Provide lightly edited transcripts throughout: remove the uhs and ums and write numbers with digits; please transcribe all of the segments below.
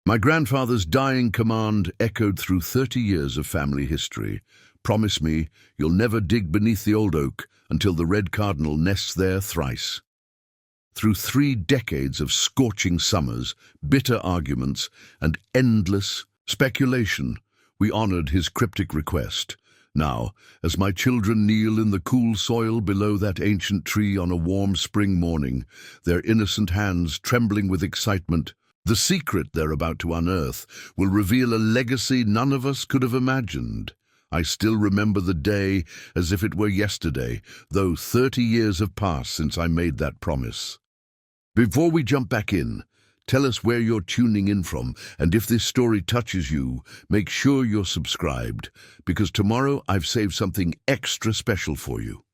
My grandfather's dying command echoed through 30 years of family history. Promise me you'll never dig beneath the old oak until the red cardinal nests there thrice. Through 3 decades of scorching summers, bitter arguments, and endless speculation, we honored his cryptic request. Now, as my children kneel in the cool soil below that ancient tree on a warm spring morning, their innocent hands trembling with excitement, the secret they're about to unearth will reveal a legacy none of us could have imagined. I still remember the day as if it were yesterday, though 30 years have passed since I made that promise. Before we jump back in, tell us where you're tuning in from, and if this story touches you, make sure you're subscribed, because tomorrow I've saved something extra special for you.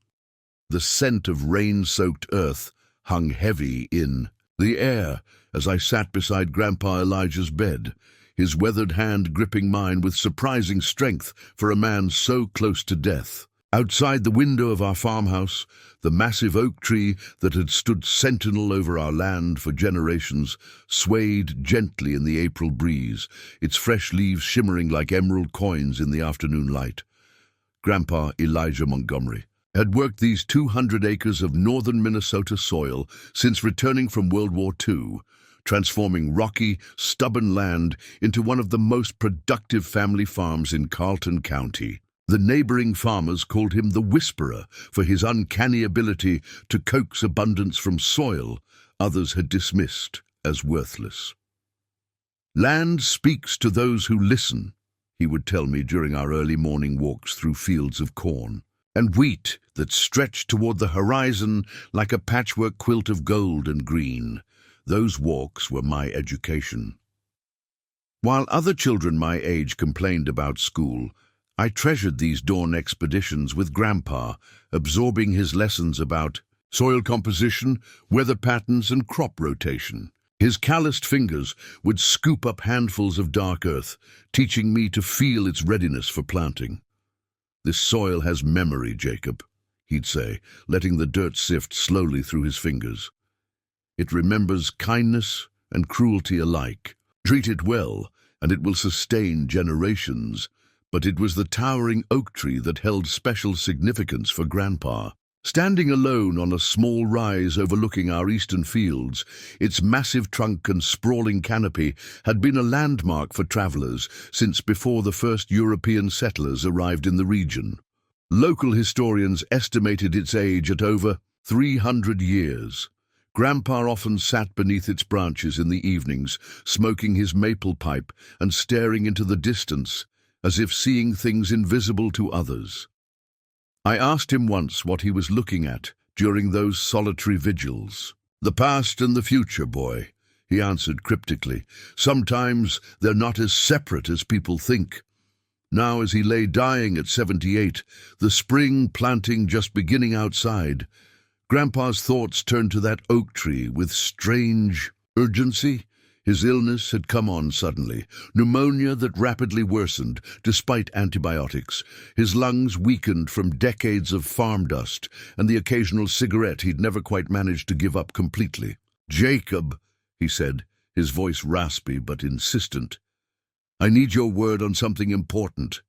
The scent of rain-soaked earth hung heavy in the air as I sat beside Grandpa Elijah's bed, his weathered hand gripping mine with surprising strength for a man so close to death. Outside the window of our farmhouse, the massive oak tree that had stood sentinel over our land for generations swayed gently in the April breeze, its fresh leaves shimmering like emerald coins in the afternoon light. Grandpa Elijah Montgomery had worked these 200 acres of northern Minnesota soil since returning from World War II, transforming rocky, stubborn land into one of the most productive family farms in Carlton County. The neighboring farmers called him the Whisperer for his uncanny ability to coax abundance from soil others had dismissed as worthless. "Land speaks to those who listen," he would tell me during our early morning walks through fields of corn, and wheat that stretched toward the horizon like a patchwork quilt of gold and green. Those walks were my education. While other children my age complained about school, I treasured these dawn expeditions with Grandpa, absorbing his lessons about soil composition, weather patterns, and crop rotation. His calloused fingers would scoop up handfuls of dark earth, teaching me to feel its readiness for planting. "This soil has memory, Jacob," he'd say, letting the dirt sift slowly through his fingers. "It remembers kindness and cruelty alike. Treat it well, and it will sustain generations." But it was the towering oak tree that held special significance for Grandpa. Standing alone on a small rise overlooking our eastern fields, its massive trunk and sprawling canopy had been a landmark for travelers since before the first European settlers arrived in the region. Local historians estimated its age at over 300 years. Grandpa often sat beneath its branches in the evenings, smoking his maple pipe and staring into the distance, as if seeing things invisible to others. I asked him once what he was looking at during those solitary vigils. "The past and the future, boy," he answered cryptically. "Sometimes they're not as separate as people think." Now, as he lay dying at 78, the spring planting just beginning outside, Grandpa's thoughts turned to that oak tree with strange urgency. His illness had come on suddenly, pneumonia that rapidly worsened despite antibiotics. His lungs weakened from decades of farm dust and the occasional cigarette he'd never quite managed to give up completely. "Jacob," he said, his voice raspy but insistent, "I need your word on something important."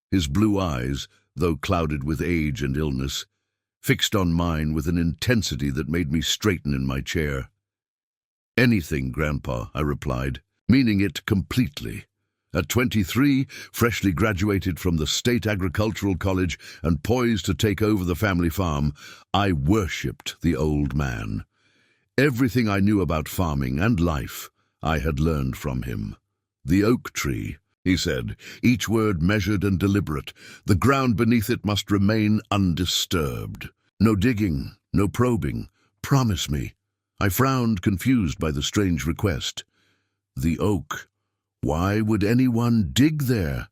His blue eyes, though clouded with age and illness, fixed on mine with an intensity that made me straighten in my chair. "Anything, Grandpa," I replied, meaning it completely. At 23, freshly graduated from the State Agricultural College and poised to take over the family farm, I worshipped the old man. Everything I knew about farming and life, I had learned from him. "The oak tree," he said, each word measured and deliberate. "The ground beneath it must remain undisturbed. No digging, no probing. Promise me." I frowned, confused by the strange request. "The oak. Why would anyone dig there?"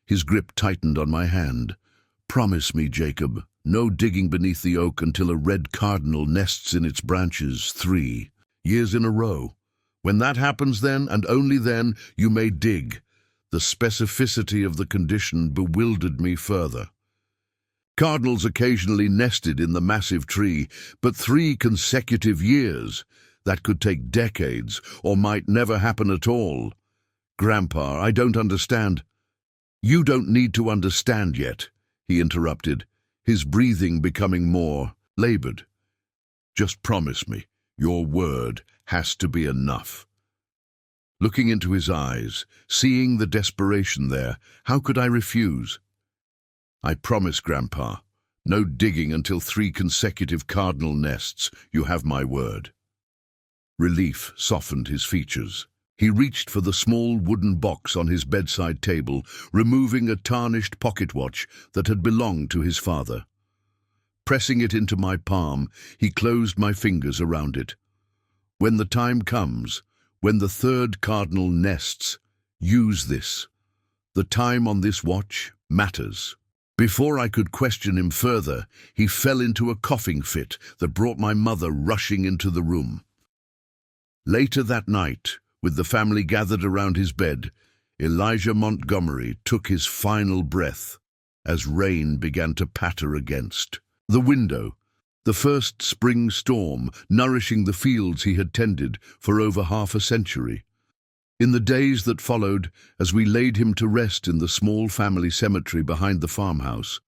His grip tightened on my hand. "Promise me, Jacob, no digging beneath the oak until a red cardinal nests in its branches 3 years in a row. When that happens, then, and only then, you may dig." The specificity of the condition bewildered me further. Cardinals occasionally nested in the massive tree, but 3 consecutive years, that could take decades, or might never happen at all. Grandpa, I don't understand. You don't need to understand yet, he interrupted, his breathing becoming more labored. Just promise me, your word has to be enough. Looking into his eyes, seeing the desperation there, how could I refuse? I promise, Grandpa. No digging until 3 consecutive cardinal nests. You have my word. Relief softened his features. He reached for the small wooden box on his bedside table, removing a tarnished pocket watch that had belonged to his father. Pressing it into my palm, he closed my fingers around it. When the time comes, when the 3rd cardinal nests, use this. The time on this watch matters. Before I could question him further, he fell into a coughing fit that brought my mother rushing into the room. Later that night, with the family gathered around his bed, Elijah Montgomery took his final breath as rain began to patter against the window, the first spring storm nourishing the fields he had tended for over half a century. In the days that followed, as we laid him to rest in the small family cemetery behind the farmhouse,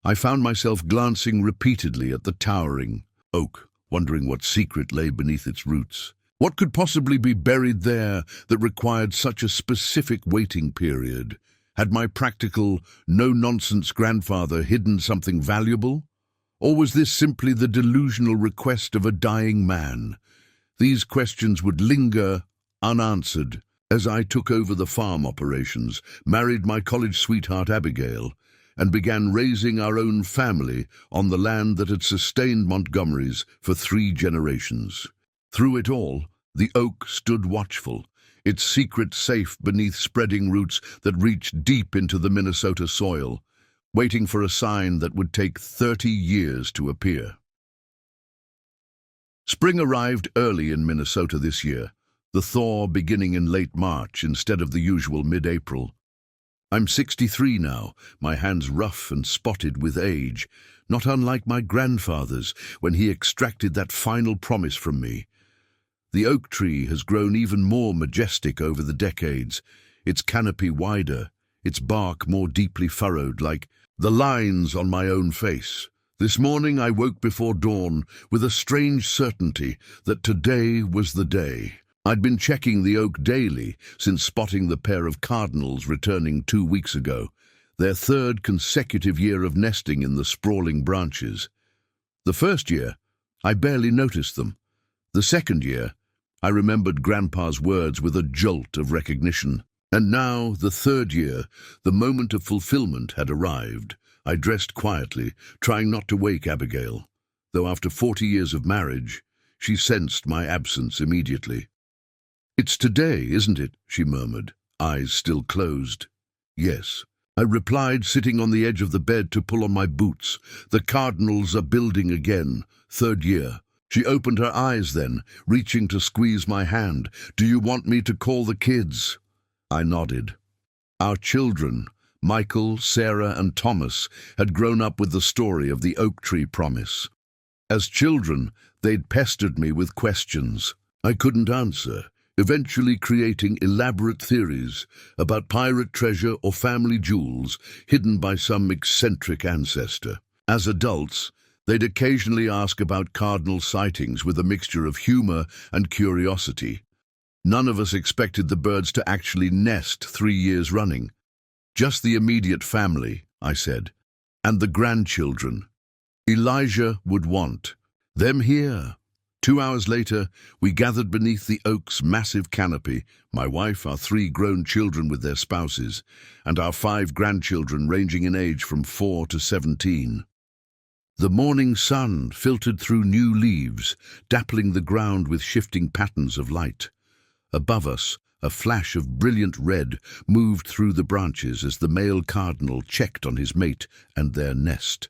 I found myself glancing repeatedly at the towering oak, wondering what secret lay beneath its roots. What could possibly be buried there that required such a specific waiting period? Had my practical, no-nonsense grandfather hidden something valuable? Or was this simply the delusional request of a dying man? These questions would linger unanswered as I took over the farm operations, married my college sweetheart Abigail, and began raising our own family on the land that had sustained Montgomery's for 3 generations. Through it all, the oak stood watchful, its secret safe beneath spreading roots that reached deep into the Minnesota soil, waiting for a sign that would take 30 years to appear. Spring arrived early in Minnesota this year, the thaw beginning in late March instead of the usual mid-April. I'm 63 now, my hands rough and spotted with age, not unlike my grandfather's when he extracted that final promise from me. The oak tree has grown even more majestic over the decades, its canopy wider, its bark more deeply furrowed, like the lines on my own face. This morning I woke before dawn with a strange certainty that today was the day. I'd been checking the oak daily since spotting the pair of cardinals returning 2 weeks ago, their 3rd consecutive year of nesting in the sprawling branches. The first year, I barely noticed them. The second year, I remembered Grandpa's words with a jolt of recognition. And now, the 3rd year, the moment of fulfillment had arrived. I dressed quietly, trying not to wake Abigail, though after 40 years of marriage, she sensed my absence immediately. "It's today, isn't it?" she murmured, eyes still closed. "Yes," I replied, sitting on the edge of the bed to pull on my boots. "The cardinals are building again, 3rd year." She opened her eyes then, reaching to squeeze my hand. "Do you want me to call the kids?" I nodded. Our children, Michael, Sarah, and Thomas, had grown up with the story of the oak tree promise. As children, they'd pestered me with questions I couldn't answer, eventually creating elaborate theories about pirate treasure or family jewels hidden by some eccentric ancestor. As adults, they'd occasionally ask about cardinal sightings with a mixture of humor and curiosity. None of us expected the birds to actually nest 3 years running. "Just the immediate family," I said, "and the grandchildren. Elijah would want them here." 2 hours later, we gathered beneath the oak's massive canopy, my wife, our 3 grown children with their spouses, and our 5 grandchildren ranging in age from 4 to 17. The morning sun filtered through new leaves, dappling the ground with shifting patterns of light. Above us, a flash of brilliant red moved through the branches as the male cardinal checked on his mate and their nest.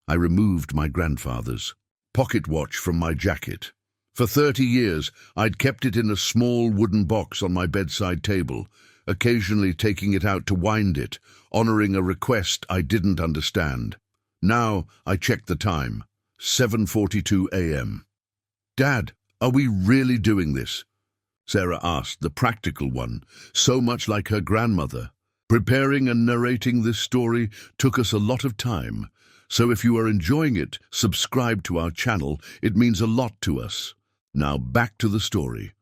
I removed my grandfather's pocket watch from my jacket. For 30 years, I'd kept it in a small wooden box on my bedside table, occasionally taking it out to wind it, honoring a request I didn't understand. Now I checked the time, 7:42 a.m. "Dad, are we really doing this?" Sarah asked, the practical one, so much like her grandmother. Preparing and narrating this story took us a lot of time, so if you are enjoying it, subscribe to our channel. It means a lot to us. Now back to the story.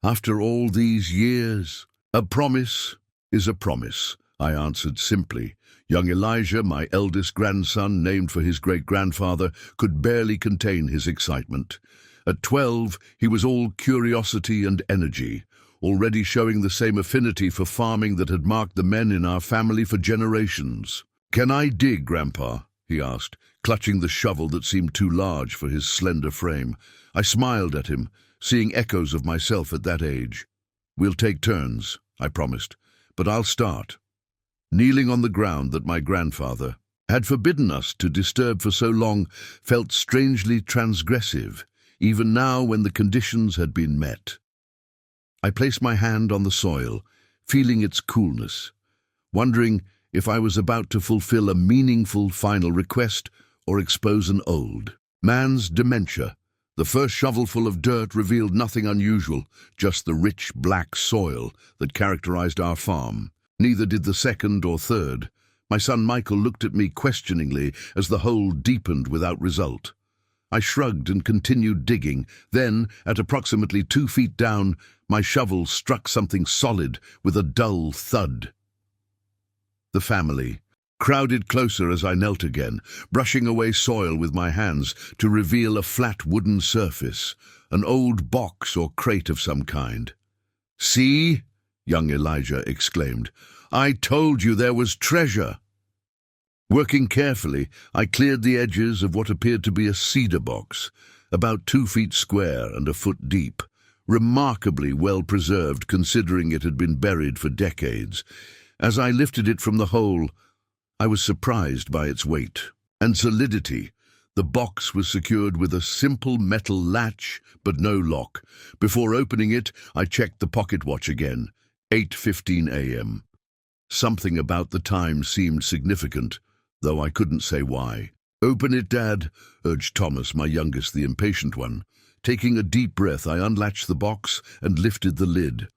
After all these years, a promise is a promise, I answered simply. Young Elijah, my eldest grandson, named for his great-grandfather, could barely contain his excitement. At 12, he was all curiosity and energy, already showing the same affinity for farming that had marked the men in our family for generations. "Can I dig, Grandpa?" he asked, clutching the shovel that seemed too large for his slender frame. I smiled at him, seeing echoes of myself at that age. "We'll take turns," I promised, "but I'll start." Kneeling on the ground that my grandfather had forbidden us to disturb for so long felt strangely transgressive, even now when the conditions had been met. I placed my hand on the soil, feeling its coolness, wondering if I was about to fulfill a meaningful final request or expose an old man's dementia. The first shovelful of dirt revealed nothing unusual, just the rich black soil that characterized our farm. Neither did the second or third. My son Michael looked at me questioningly as the hole deepened without result. I shrugged and continued digging. Then, at approximately 2 feet down, my shovel struck something solid with a dull thud. The family crowded closer as I knelt again, brushing away soil with my hands to reveal a flat wooden surface, an old box or crate of some kind. "See?" young Elijah exclaimed. "I told you there was treasure." Working carefully, I cleared the edges of what appeared to be a cedar box, about 2 feet square and a foot deep, remarkably well preserved considering it had been buried for decades. As I lifted it from the hole, I was surprised by its weight and solidity. The box was secured with a simple metal latch, but no lock. Before opening it, I checked the pocket watch again, 8:15 a.m. Something about the time seemed significant, though I couldn't say why. "Open it, Dad," urged Thomas, my youngest, the impatient one. Taking a deep breath, I unlatched the box and lifted the lid.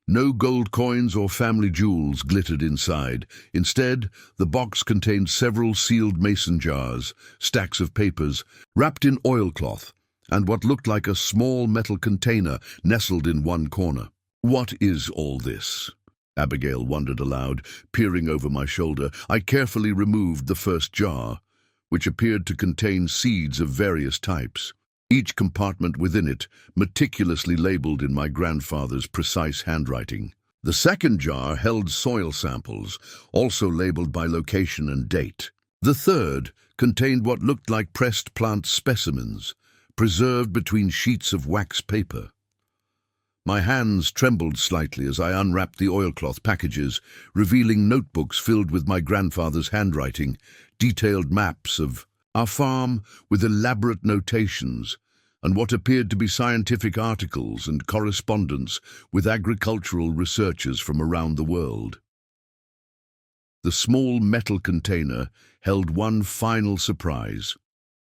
No gold coins or family jewels glittered inside. Instead, the box contained several sealed mason jars, stacks of papers, wrapped in oilcloth, and what looked like a small metal container nestled in one corner. "What is all this?" Abigail wondered aloud, peering over my shoulder. I carefully removed the first jar, which appeared to contain seeds of various types, each compartment within it meticulously labeled in my grandfather's precise handwriting. The second jar held soil samples, also labeled by location and date. The third contained what looked like pressed plant specimens, preserved between sheets of wax paper. My hands trembled slightly as I unwrapped the oilcloth packages, revealing notebooks filled with my grandfather's handwriting, detailed maps of our farm with elaborate notations, and what appeared to be scientific articles and correspondence with agricultural researchers from around the world. The small metal container held one final surprise,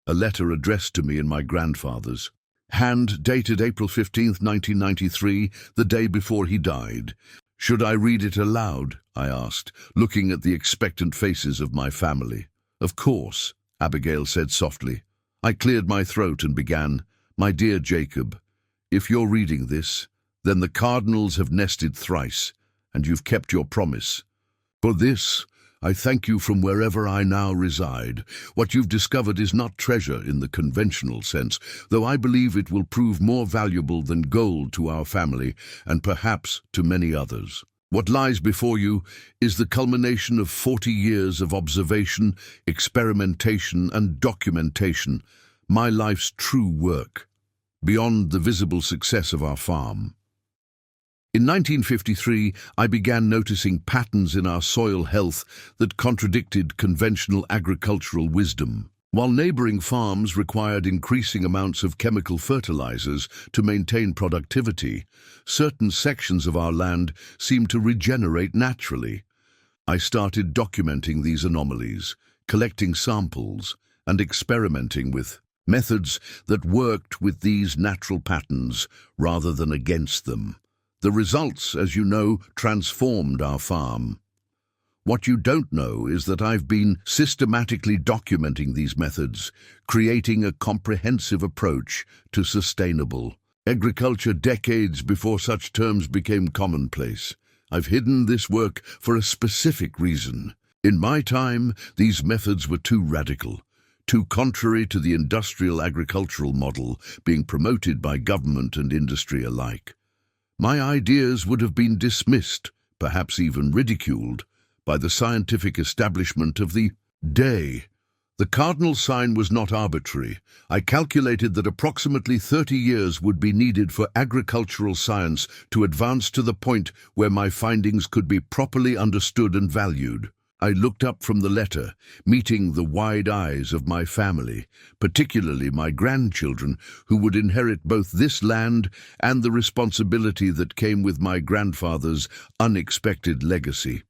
a letter addressed to me in my grandfather's hand, dated April 15th, 1993, the day before he died. "Should I read it aloud?" I asked, looking at the expectant faces of my family. "Of course," Abigail said softly. I cleared my throat and began, "My dear Jacob, if you're reading this, then the cardinals have nested thrice, and you've kept your promise. For this, I thank you from wherever I now reside. What you've discovered is not treasure in the conventional sense, though I believe it will prove more valuable than gold to our family and perhaps to many others. What lies before you is the culmination of 40 years of observation, experimentation, and documentation, my life's true work, beyond the visible success of our farm." In 1953, I began noticing patterns in our soil health that contradicted conventional agricultural wisdom. While neighboring farms required increasing amounts of chemical fertilizers to maintain productivity, certain sections of our land seemed to regenerate naturally. I started documenting these anomalies, collecting samples, and experimenting with methods that worked with these natural patterns rather than against them. The results, as you know, transformed our farm. What you don't know is that I've been systematically documenting these methods, creating a comprehensive approach to sustainable agriculture decades before such terms became commonplace. I've hidden this work for a specific reason. In my time, these methods were too radical, too contrary to the industrial agricultural model being promoted by government and industry alike. My ideas would have been dismissed, perhaps even ridiculed, by the scientific establishment of the day. The cardinal sign was not arbitrary. I calculated that approximately 30 years would be needed for agricultural science to advance to the point where my findings could be properly understood and valued. I looked up from the letter, meeting the wide eyes of my family, particularly my grandchildren, who would inherit both this land and the responsibility that came with my grandfather's unexpected legacy.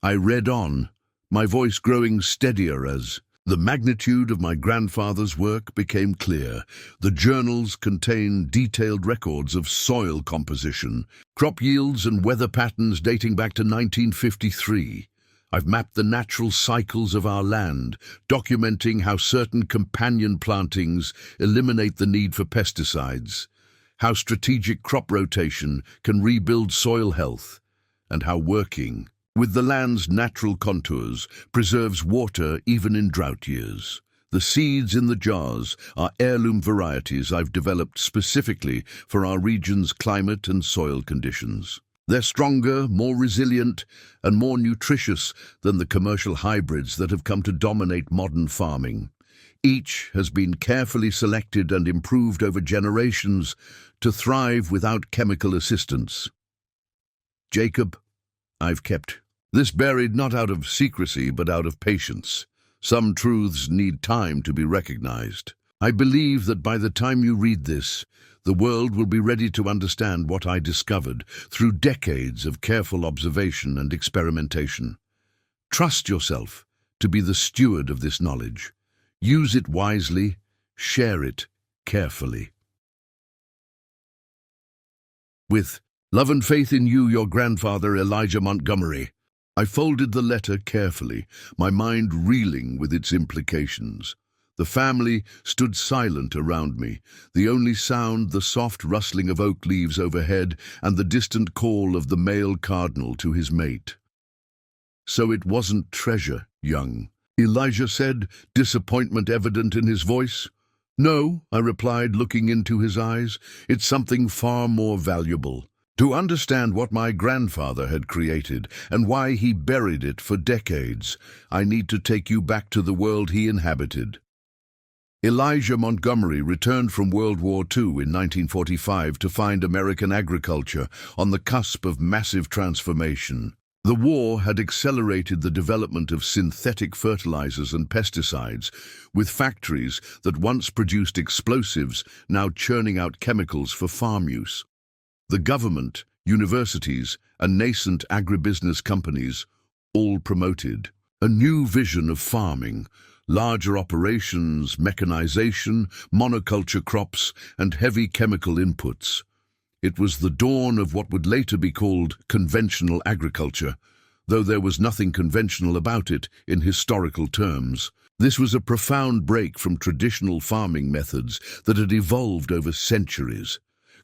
I read on, my voice growing steadier as the magnitude of my grandfather's work became clear. The journals contain detailed records of soil composition, crop yields and weather patterns dating back to 1953. I've mapped the natural cycles of our land, documenting how certain companion plantings eliminate the need for pesticides, how strategic crop rotation can rebuild soil health, and how working with the land's natural contours preserves water even in drought years. The seeds in the jars are heirloom varieties I've developed specifically for our region's climate and soil conditions. They're stronger, more resilient, and more nutritious than the commercial hybrids that have come to dominate modern farming. Each has been carefully selected and improved over generations to thrive without chemical assistance. Jacob, I've kept this buried not out of secrecy but out of patience. Some truths need time to be recognized. I believe that by the time you read this, the world will be ready to understand what I discovered through decades of careful observation and experimentation. Trust yourself to be the steward of this knowledge. Use it wisely, share it carefully. With love and faith in you, your grandfather, Elijah Montgomery. I folded the letter carefully, my mind reeling with its implications. The family stood silent around me, the only sound the soft rustling of oak leaves overhead and the distant call of the male cardinal to his mate. So it wasn't treasure, young, Elijah said, disappointment evident in his voice. No, I replied, looking into his eyes, it's something far more valuable. To understand what my grandfather had created and why he buried it for decades, I need to take you back to the world he inhabited. Elijah Montgomery returned from World War II in 1945 to find American agriculture on the cusp of massive transformation. The war had accelerated the development of synthetic fertilizers and pesticides, with factories that once produced explosives now churning out chemicals for farm use. The government, universities, and nascent agribusiness companies all promoted a new vision of farming, larger operations, mechanization, monoculture crops, and heavy chemical inputs. It was the dawn of what would later be called conventional agriculture, though there was nothing conventional about it in historical terms. This was a profound break from traditional farming methods that had evolved over centuries.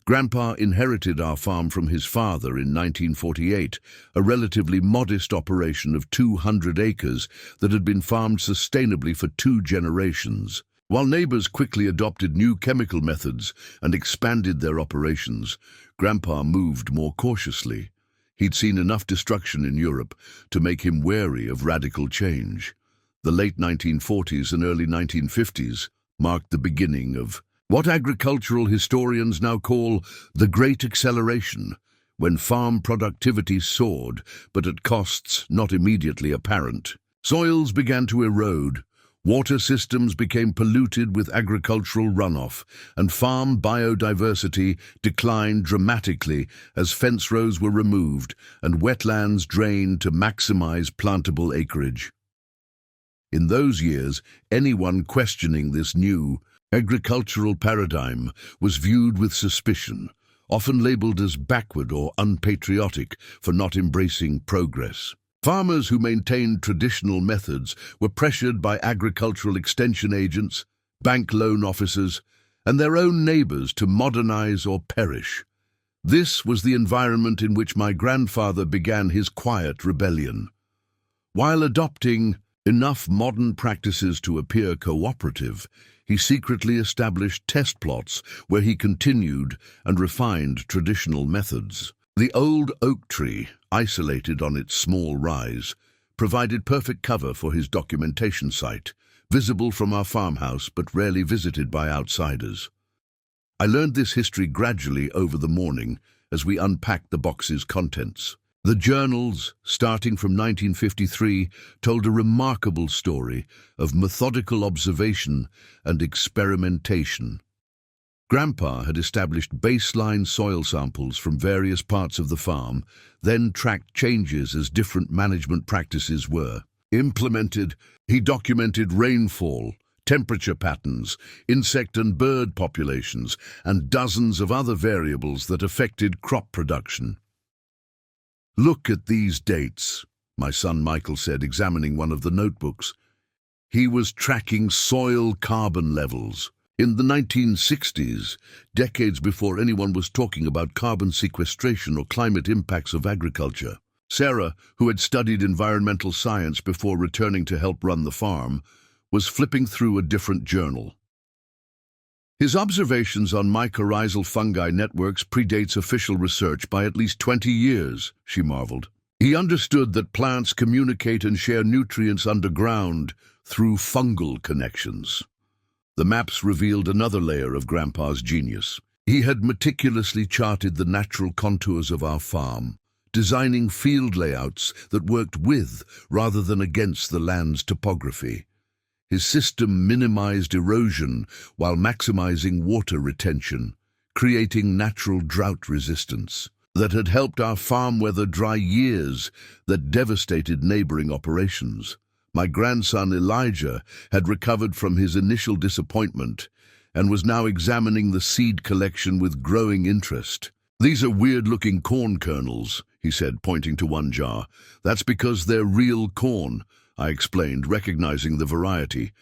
Grandpa inherited our farm from his father in 1948, a relatively modest operation of 200 acres that had been farmed sustainably for 2 generations. While neighbors quickly adopted new chemical methods and expanded their operations, Grandpa moved more cautiously. He'd seen enough destruction in Europe to make him wary of radical change. The late 1940s and early 1950s marked the beginning of what agricultural historians now call the Great Acceleration, when farm productivity soared, but at costs not immediately apparent. Soils began to erode, water systems became polluted with agricultural runoff, and farm biodiversity declined dramatically as fence rows were removed and wetlands drained to maximize plantable acreage. In those years, anyone questioning this new agricultural paradigm was viewed with suspicion, often labeled as backward or unpatriotic for not embracing progress. Farmers who maintained traditional methods were pressured by agricultural extension agents, bank loan officers, and their own neighbors to modernize or perish. This was the environment in which my grandfather began his quiet rebellion. While adopting enough modern practices to appear cooperative, he secretly established test plots where he continued and refined traditional methods. The old oak tree, isolated on its small rise, provided perfect cover for his documentation site, visible from our farmhouse but rarely visited by outsiders. I learned this history gradually over the morning as we unpacked the box's contents. The journals, starting from 1953, told a remarkable story of methodical observation and experimentation. Grandpa had established baseline soil samples from various parts of the farm, then tracked changes as different management practices were implemented. He documented rainfall, temperature patterns, insect and bird populations, and dozens of other variables that affected crop production. "Look at these dates," my son Michael said, examining one of the notebooks. He was tracking soil carbon levels. In the 1960s, decades before anyone was talking about carbon sequestration or climate impacts of agriculture, Sarah, who had studied environmental science before returning to help run the farm, was flipping through a different journal. His observations on mycorrhizal fungi networks predates official research by at least 20 years, she marveled. He understood that plants communicate and share nutrients underground through fungal connections. The maps revealed another layer of Grandpa's genius. He had meticulously charted the natural contours of our farm, designing field layouts that worked with rather than against the land's topography. His system minimized erosion while maximizing water retention, creating natural drought resistance that had helped our farm weather dry years that devastated neighboring operations. My grandson Elijah had recovered from his initial disappointment and was now examining the seed collection with growing interest. "These are weird-looking corn kernels," he said, pointing to one jar. "That's because they're real corn," I explained, recognizing the variety.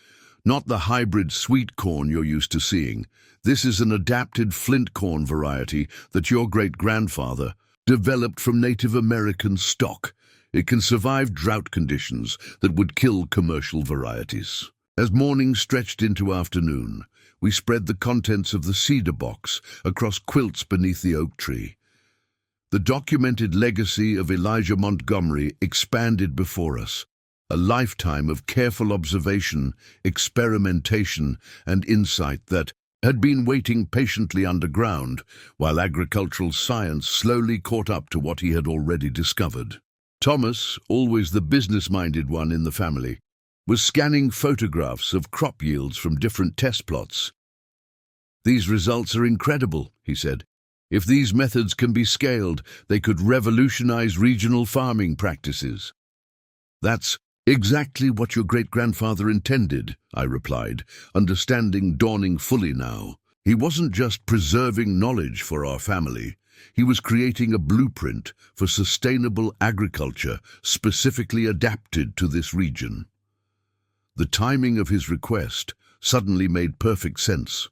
"Not the hybrid sweet corn you're used to seeing. This is an adapted flint corn variety that your great-grandfather developed from Native American stock. It can survive drought conditions that would kill commercial varieties." As morning stretched into afternoon, we spread the contents of the cedar box across quilts beneath the oak tree. The documented legacy of Elijah Montgomery expanded before us, a lifetime of careful observation, experimentation, and insight that had been waiting patiently underground while agricultural science slowly caught up to what he had already discovered. Thomas, always the business-minded one in the family, was scanning photographs of crop yields from different test plots. "These results are incredible," he said. "If these methods can be scaled, they could revolutionize regional farming practices." "That's exactly what your great-grandfather intended," I replied, understanding dawning fully now. He wasn't just preserving knowledge for our family. He was creating a blueprint for sustainable agriculture specifically adapted to this region. The timing of his request suddenly made perfect sense.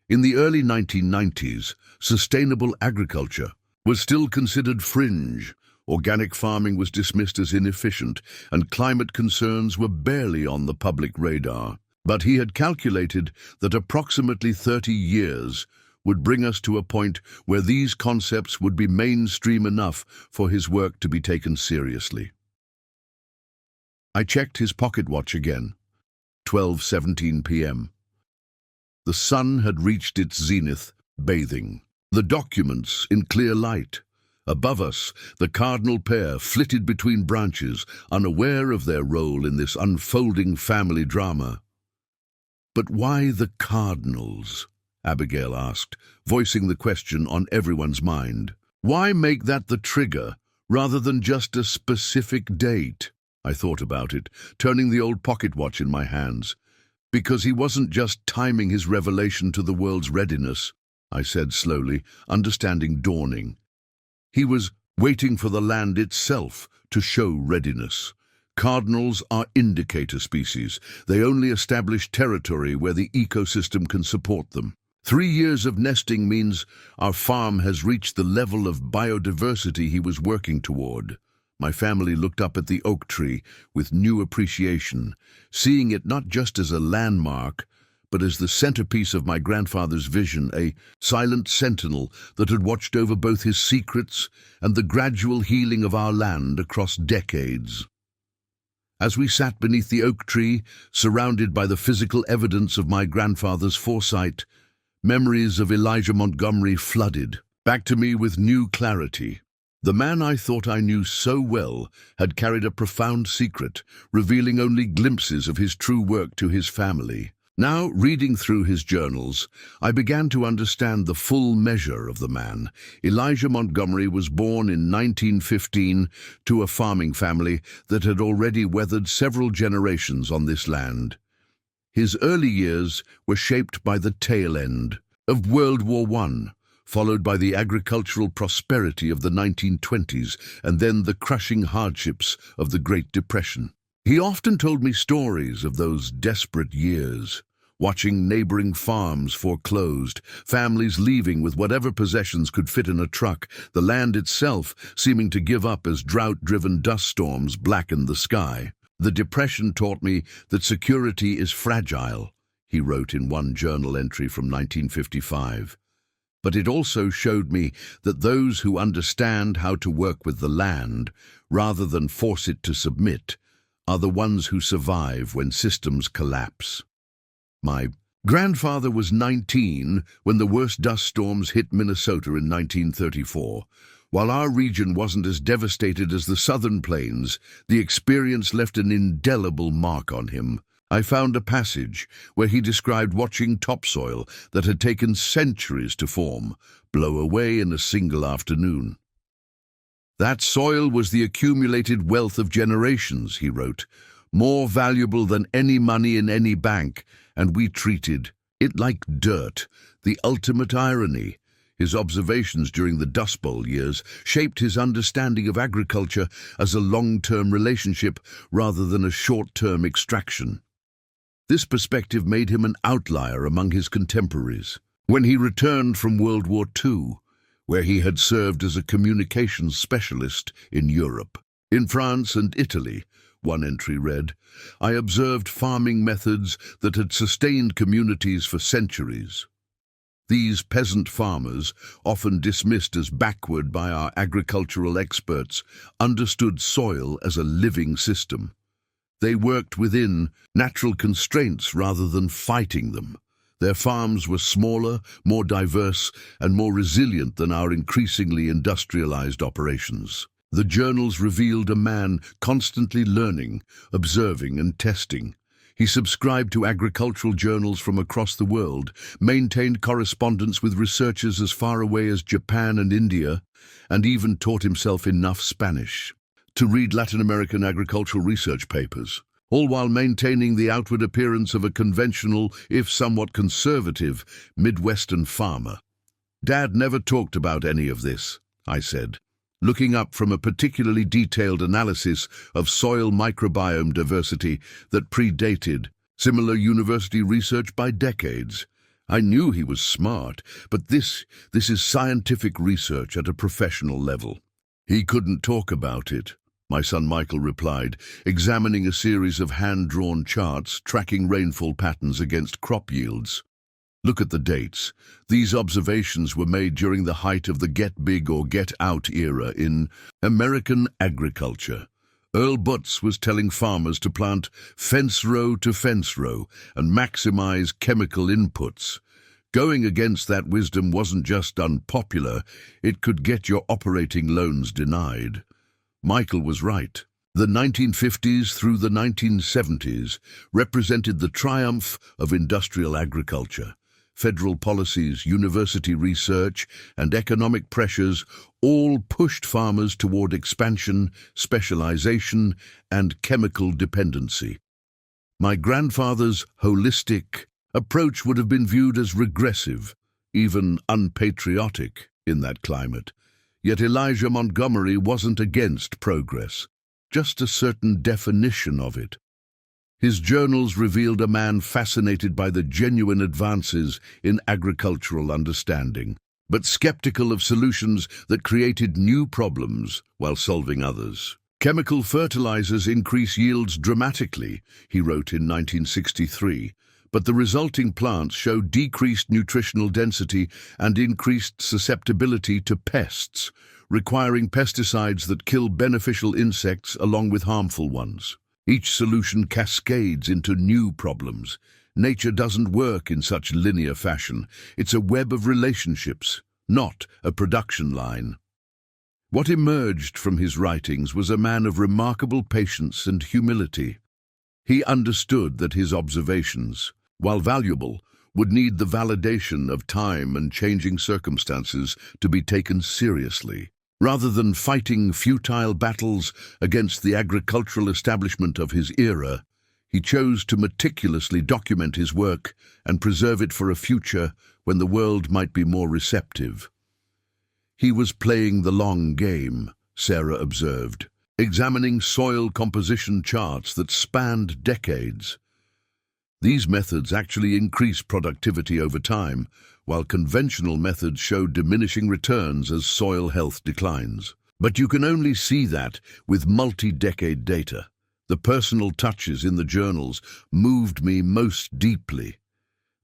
In the early 1990s, sustainable agriculture was still considered fringe. Organic farming was dismissed as inefficient, and climate concerns were barely on the public radar. But he had calculated that approximately 30 years would bring us to a point where these concepts would be mainstream enough for his work to be taken seriously. I checked his pocket watch again. 12:17 p.m. The sun had reached its zenith, bathing the documents in clear light. Above us, the cardinal pair flitted between branches, unaware of their role in this unfolding family drama. "But why the cardinals?" Abigail asked, voicing the question on everyone's mind. "Why make that the trigger, rather than just a specific date?" I thought about it, turning the old pocket watch in my hands. Because he wasn't just timing his revelation to the world's readiness. I said slowly, understanding dawning. He was waiting for the land itself to show readiness. Cardinals are indicator species. They only establish territory where the ecosystem can support them. 3 years of nesting means our farm has reached the level of biodiversity he was working toward. My family looked up at the oak tree with new appreciation, seeing it not just as a landmark, but as the centerpiece of my grandfather's vision, a silent sentinel that had watched over both his secrets and the gradual healing of our land across decades. As we sat beneath the oak tree, surrounded by the physical evidence of my grandfather's foresight, memories of Elijah Montgomery flooded back to me with new clarity. The man I thought I knew so well had carried a profound secret, revealing only glimpses of his true work to his family. Now, reading through his journals, I began to understand the full measure of the man. Elijah Montgomery was born in 1915 to a farming family that had already weathered several generations on this land. His early years were shaped by the tail end of World War I, followed by the agricultural prosperity of the 1920s, and then the crushing hardships of the Great Depression. He often told me stories of those desperate years, watching neighboring farms foreclosed, families leaving with whatever possessions could fit in a truck, the land itself seeming to give up as drought-driven dust storms blackened the sky. "The Depression taught me that security is fragile," he wrote in one journal entry from 1955. "But it also showed me that those who understand how to work with the land, rather than force it to submit, are the ones who survive when systems collapse." My grandfather was 19 when the worst dust storms hit Minnesota in 1934. While our region wasn't as devastated as the southern plains, the experience left an indelible mark on him. I found a passage where he described watching topsoil that had taken centuries to form blow away in a single afternoon. "That soil was the accumulated wealth of generations," he wrote, "more valuable than any money in any bank, and we treated it like dirt, the ultimate irony." His observations during the Dust Bowl years shaped his understanding of agriculture as a long-term relationship rather than a short-term extraction. This perspective made him an outlier among his contemporaries. When he returned from World War II, where he had served as a communications specialist in Europe, in France and Italy, one entry read, "I observed farming methods that had sustained communities for centuries. These peasant farmers, often dismissed as backward by our agricultural experts, understood soil as a living system. They worked within natural constraints rather than fighting them. Their farms were smaller, more diverse, and more resilient than our increasingly industrialized operations." The journals revealed a man constantly learning, observing, and testing. He subscribed to agricultural journals from across the world, maintained correspondence with researchers as far away as Japan and India, and even taught himself enough Spanish to read Latin American agricultural research papers, all while maintaining the outward appearance of a conventional, if somewhat conservative, Midwestern farmer. "Dad never talked about any of this," I said, looking up from a particularly detailed analysis of soil microbiome diversity that predated similar university research by decades. I knew he was smart, but this is scientific research at a professional level. "He couldn't talk about it," my son Michael replied, examining a series of hand-drawn charts tracking rainfall patterns against crop yields. "Look at the dates. These observations were made during the height of the get big or get out era in American agriculture. Earl Butz was telling farmers to plant fence row to fence row and maximize chemical inputs. Going against that wisdom wasn't just unpopular, it could get your operating loans denied." Michael was right. The 1950s through the 1970s represented the triumph of industrial agriculture. Federal policies, university research, and economic pressures all pushed farmers toward expansion, specialization, and chemical dependency. My grandfather's holistic approach would have been viewed as regressive, even unpatriotic in that climate. Yet Elijah Montgomery wasn't against progress, just a certain definition of it. His journals revealed a man fascinated by the genuine advances in agricultural understanding, but skeptical of solutions that created new problems while solving others. Chemical fertilizers increase yields dramatically, he wrote in 1963, but the resulting plants show decreased nutritional density and increased susceptibility to pests, requiring pesticides that kill beneficial insects along with harmful ones. Each solution cascades into new problems. Nature doesn't work in such linear fashion. It's a web of relationships, not a production line. What emerged from his writings was a man of remarkable patience and humility. He understood that his observations, while valuable, would need the validation of time and changing circumstances to be taken seriously. Rather than fighting futile battles against the agricultural establishment of his era, he chose to meticulously document his work and preserve it for a future when the world might be more receptive. He was playing the long game, Sarah observed, examining soil composition charts that spanned decades. These methods actually increased productivity over time, while conventional methods showed diminishing returns as soil health declines. But you can only see that with multi-decade data. The personal touches in the journals moved me most deeply.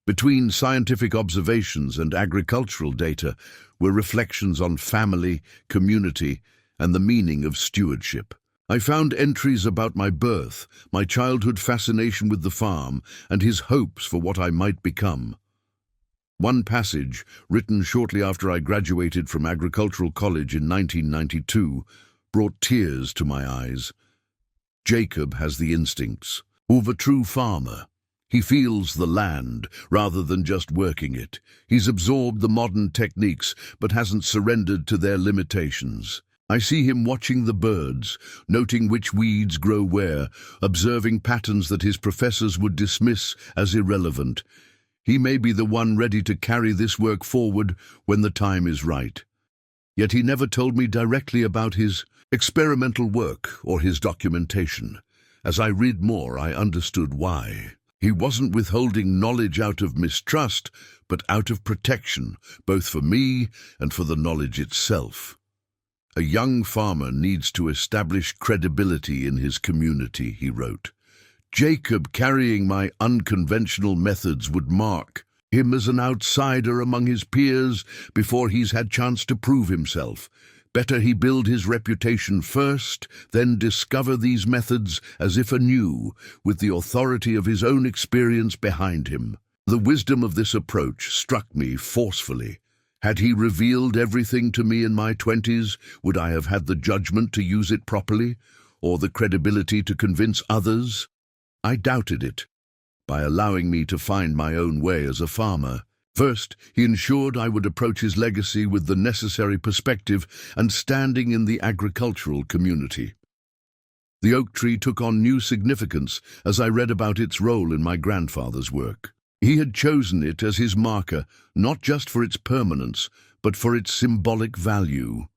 Between scientific observations and agricultural data were reflections on family, community, and the meaning of stewardship. I found entries about my birth, my childhood fascination with the farm, and his hopes for what I might become. One passage, written shortly after I graduated from agricultural college in 1992, brought tears to my eyes. Jacob has the instincts of a true farmer. He feels the land rather than just working it. He's absorbed the modern techniques but hasn't surrendered to their limitations. I see him watching the birds, noting which weeds grow where, observing patterns that his professors would dismiss as irrelevant. He may be the one ready to carry this work forward when the time is right. Yet he never told me directly about his experimental work or his documentation. As I read more, I understood why. He wasn't withholding knowledge out of mistrust, but out of protection, both for me and for the knowledge itself. A young farmer needs to establish credibility in his community, he wrote. Jacob carrying my unconventional methods would mark him as an outsider among his peers before he's had chance to prove himself. Better he build his reputation first, then discover these methods as if anew, with the authority of his own experience behind him. The wisdom of this approach struck me forcefully. Had he revealed everything to me in my 20s, would I have had the judgment to use it properly, or the credibility to convince others? I doubted it, by allowing me to find my own way as a farmer. First, he ensured I would approach his legacy with the necessary perspective and standing in the agricultural community. The oak tree took on new significance as I read about its role in my grandfather's work. He had chosen it as his marker, not just for its permanence, but for its symbolic value.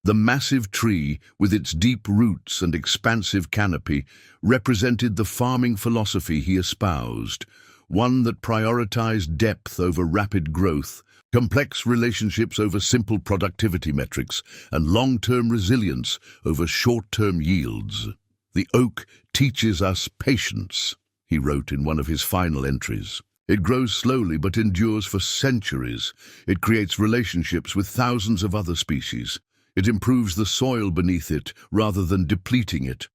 The massive tree, with its deep roots and expansive canopy, represented the farming philosophy he espoused, one that prioritized depth over rapid growth, complex relationships over simple productivity metrics, and long-term resilience over short-term yields. The oak teaches us patience, he wrote in one of his final entries. It grows slowly but endures for centuries. It creates relationships with thousands of other species. It improves the soil beneath it rather than depleting it.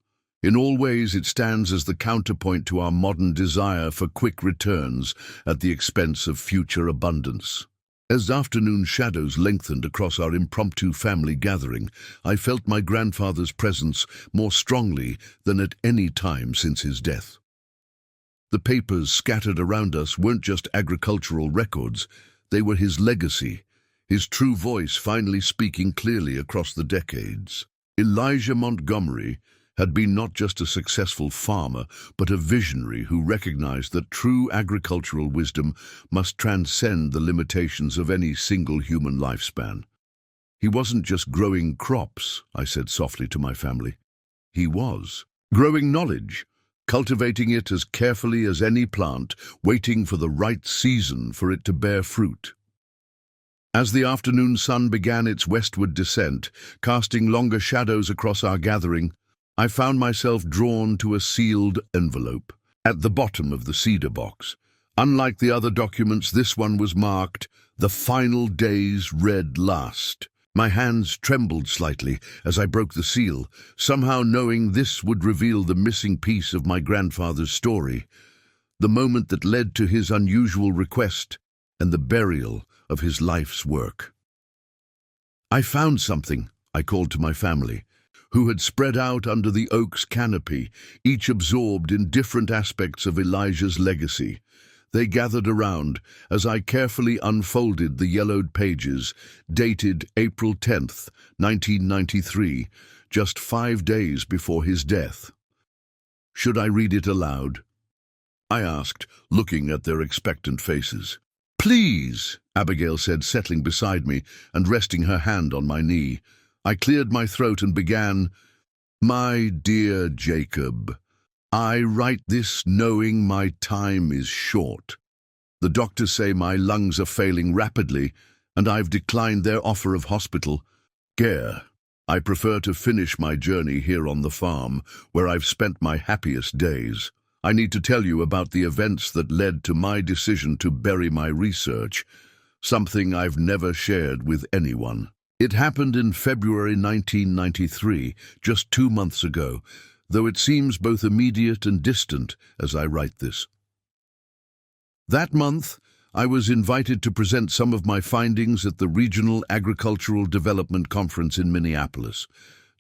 In all ways, it stands as the counterpoint to our modern desire for quick returns at the expense of future abundance. As afternoon shadows lengthened across our impromptu family gathering, I felt my grandfather's presence more strongly than at any time since his death. The papers scattered around us weren't just agricultural records, they were his legacy, his true voice finally speaking clearly across the decades. Elijah Montgomery had been not just a successful farmer, but a visionary who recognized that true agricultural wisdom must transcend the limitations of any single human lifespan. He wasn't just growing crops, I said softly to my family. He was growing knowledge, cultivating it as carefully as any plant, waiting for the right season for it to bear fruit. As the afternoon sun began its westward descent, casting longer shadows across our gathering, I found myself drawn to a sealed envelope at the bottom of the cedar box. Unlike the other documents, this one was marked, "The final days read last." My hands trembled slightly as I broke the seal, somehow knowing this would reveal the missing piece of my grandfather's story, the moment that led to his unusual request and the burial of his life's work. "I found something," I called to my family, who had spread out under the oak's canopy, each absorbed in different aspects of Elijah's legacy. They gathered around as I carefully unfolded the yellowed pages, dated April 10th, 1993, just 5 days before his death. "Should I read it aloud?" I asked, looking at their expectant faces. "Please," Abigail said, settling beside me and resting her hand on my knee. I cleared my throat and began, "My dear Jacob, I write this knowing my time is short. The doctors say my lungs are failing rapidly, and I've declined their offer of hospital care. I prefer to finish my journey here on the farm, where I've spent my happiest days. I need to tell you about the events that led to my decision to bury my research, something I've never shared with anyone. It happened in February 1993, just 2 months ago, though it seems both immediate and distant as I write this. That month, I was invited to present some of my findings at the Regional Agricultural Development Conference in Minneapolis.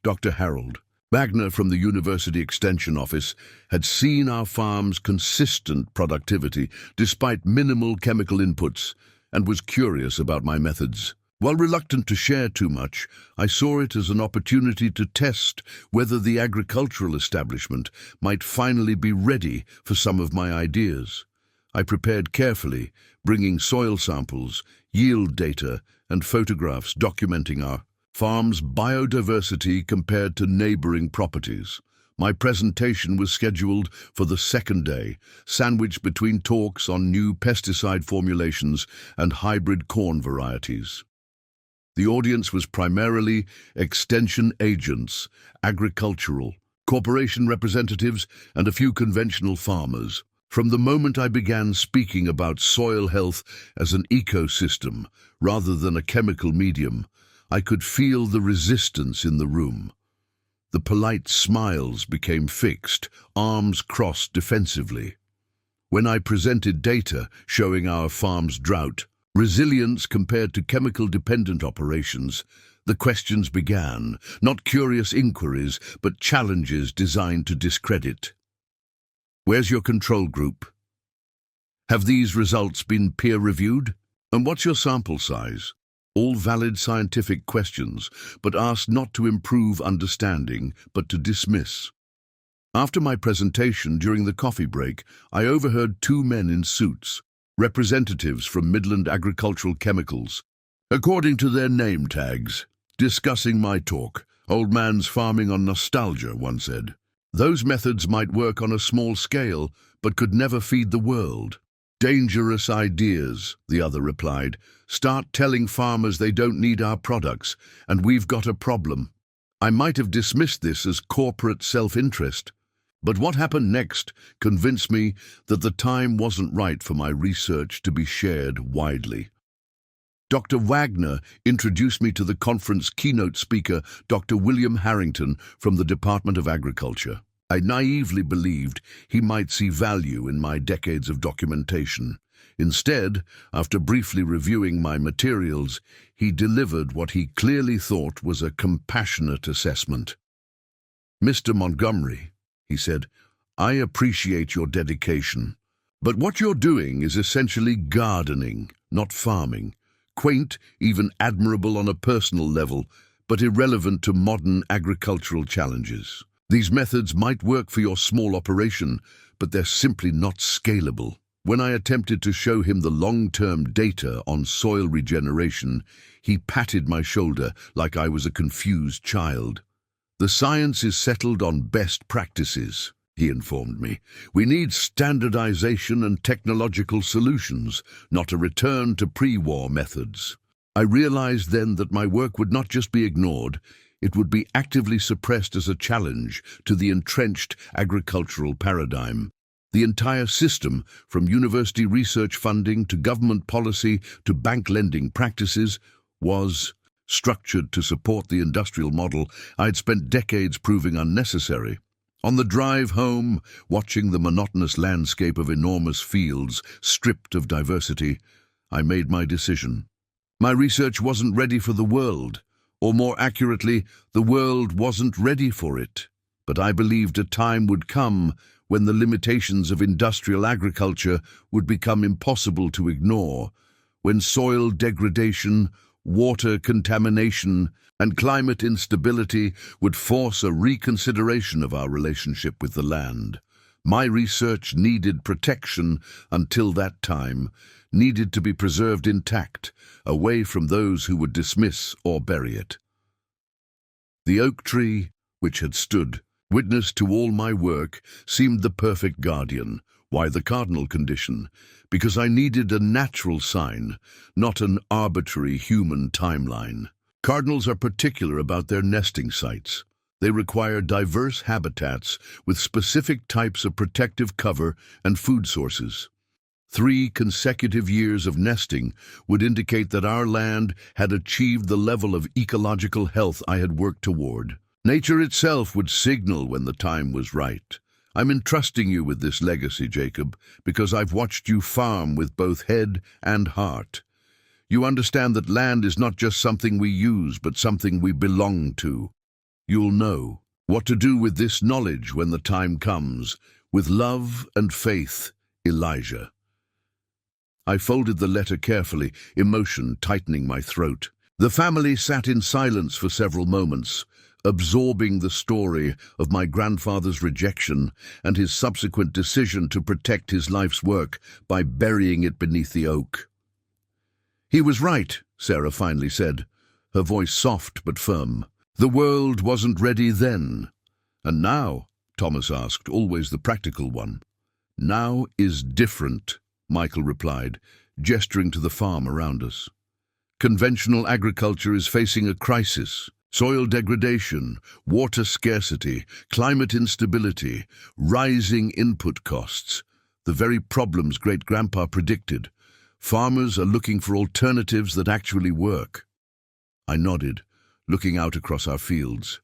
Dr. Harold Wagner from the University Extension Office had seen our farm's consistent productivity despite minimal chemical inputs and was curious about my methods. While reluctant to share too much, I saw it as an opportunity to test whether the agricultural establishment might finally be ready for some of my ideas. I prepared carefully, bringing soil samples, yield data, and photographs documenting our farm's biodiversity compared to neighboring properties. My presentation was scheduled for the second day, sandwiched between talks on new pesticide formulations and hybrid corn varieties. The audience was primarily extension agents, agricultural, corporation representatives, and a few conventional farmers. From the moment I began speaking about soil health as an ecosystem rather than a chemical medium, I could feel the resistance in the room. The polite smiles became fixed, arms crossed defensively. When I presented data showing our farm's drought, resilience compared to chemical-dependent operations, the questions began, not curious inquiries, but challenges designed to discredit. Where's your control group? Have these results been peer-reviewed? And what's your sample size? All valid scientific questions, but asked not to improve understanding, but to dismiss. After my presentation during the coffee break, I overheard 2 men in suits, representatives from Midland Agricultural Chemicals, according to their name tags, discussing my talk. "Old man's farming on nostalgia," one said. "Those methods might work on a small scale, but could never feed the world." "Dangerous ideas," the other replied. "Start telling farmers they don't need our products, and we've got a problem." I might have dismissed this as corporate self-interest, but what happened next convinced me that the time wasn't right for my research to be shared widely. Dr. Wagner introduced me to the conference keynote speaker, Dr. William Harrington from the Department of Agriculture. I naively believed he might see value in my decades of documentation. Instead, after briefly reviewing my materials, he delivered what he clearly thought was a compassionate assessment. "Mr. Montgomery," he said, "I appreciate your dedication, but what you're doing is essentially gardening, not farming. Quaint, even admirable on a personal level, but irrelevant to modern agricultural challenges. These methods might work for your small operation, but they're simply not scalable. When I attempted to show him the long-term data on soil regeneration, he patted my shoulder like I was a confused child. The science is settled on best practices, he informed me. We need standardization and technological solutions, not a return to pre-war methods. I realized then that my work would not just be ignored, it would be actively suppressed as a challenge to the entrenched agricultural paradigm. The entire system, from university research funding to government policy to bank lending practices, was structured to support the industrial model I had spent decades proving unnecessary. On the drive home, watching the monotonous landscape of enormous fields stripped of diversity, I made my decision. My research wasn't ready for the world, or more accurately, the world wasn't ready for it. But I believed a time would come when the limitations of industrial agriculture would become impossible to ignore, when soil degradation, water contamination, and climate instability would force a reconsideration of our relationship with the land. My research needed protection until that time, needed to be preserved intact, away from those who would dismiss or bury it. The oak tree, which had stood witness to all my work, seemed the perfect guardian. Why the cardinal condition? Because I needed a natural sign, not an arbitrary human timeline. Cardinals are particular about their nesting sites. They require diverse habitats with specific types of protective cover and food sources. 3 consecutive years of nesting would indicate that our land had achieved the level of ecological health I had worked toward. Nature itself would signal when the time was right. I'm entrusting you with this legacy, Jacob, because I've watched you farm with both head and heart. You understand that land is not just something we use, but something we belong to. You'll know what to do with this knowledge when the time comes. With love and faith, Elijah. I folded the letter carefully, emotion tightening my throat. The family sat in silence for several moments, absorbing the story of my grandfather's rejection and his subsequent decision to protect his life's work by burying it beneath the oak. He was right, Sarah finally said, her voice soft but firm. The world wasn't ready then. And now, Thomas asked, always the practical one. Now is different, Michael replied, gesturing to the farm around us. Conventional agriculture is facing a crisis. Soil degradation, water scarcity, climate instability, rising input costs, the very problems Great-Grandpa predicted. Farmers are looking for alternatives that actually work. I nodded, looking out across our fields.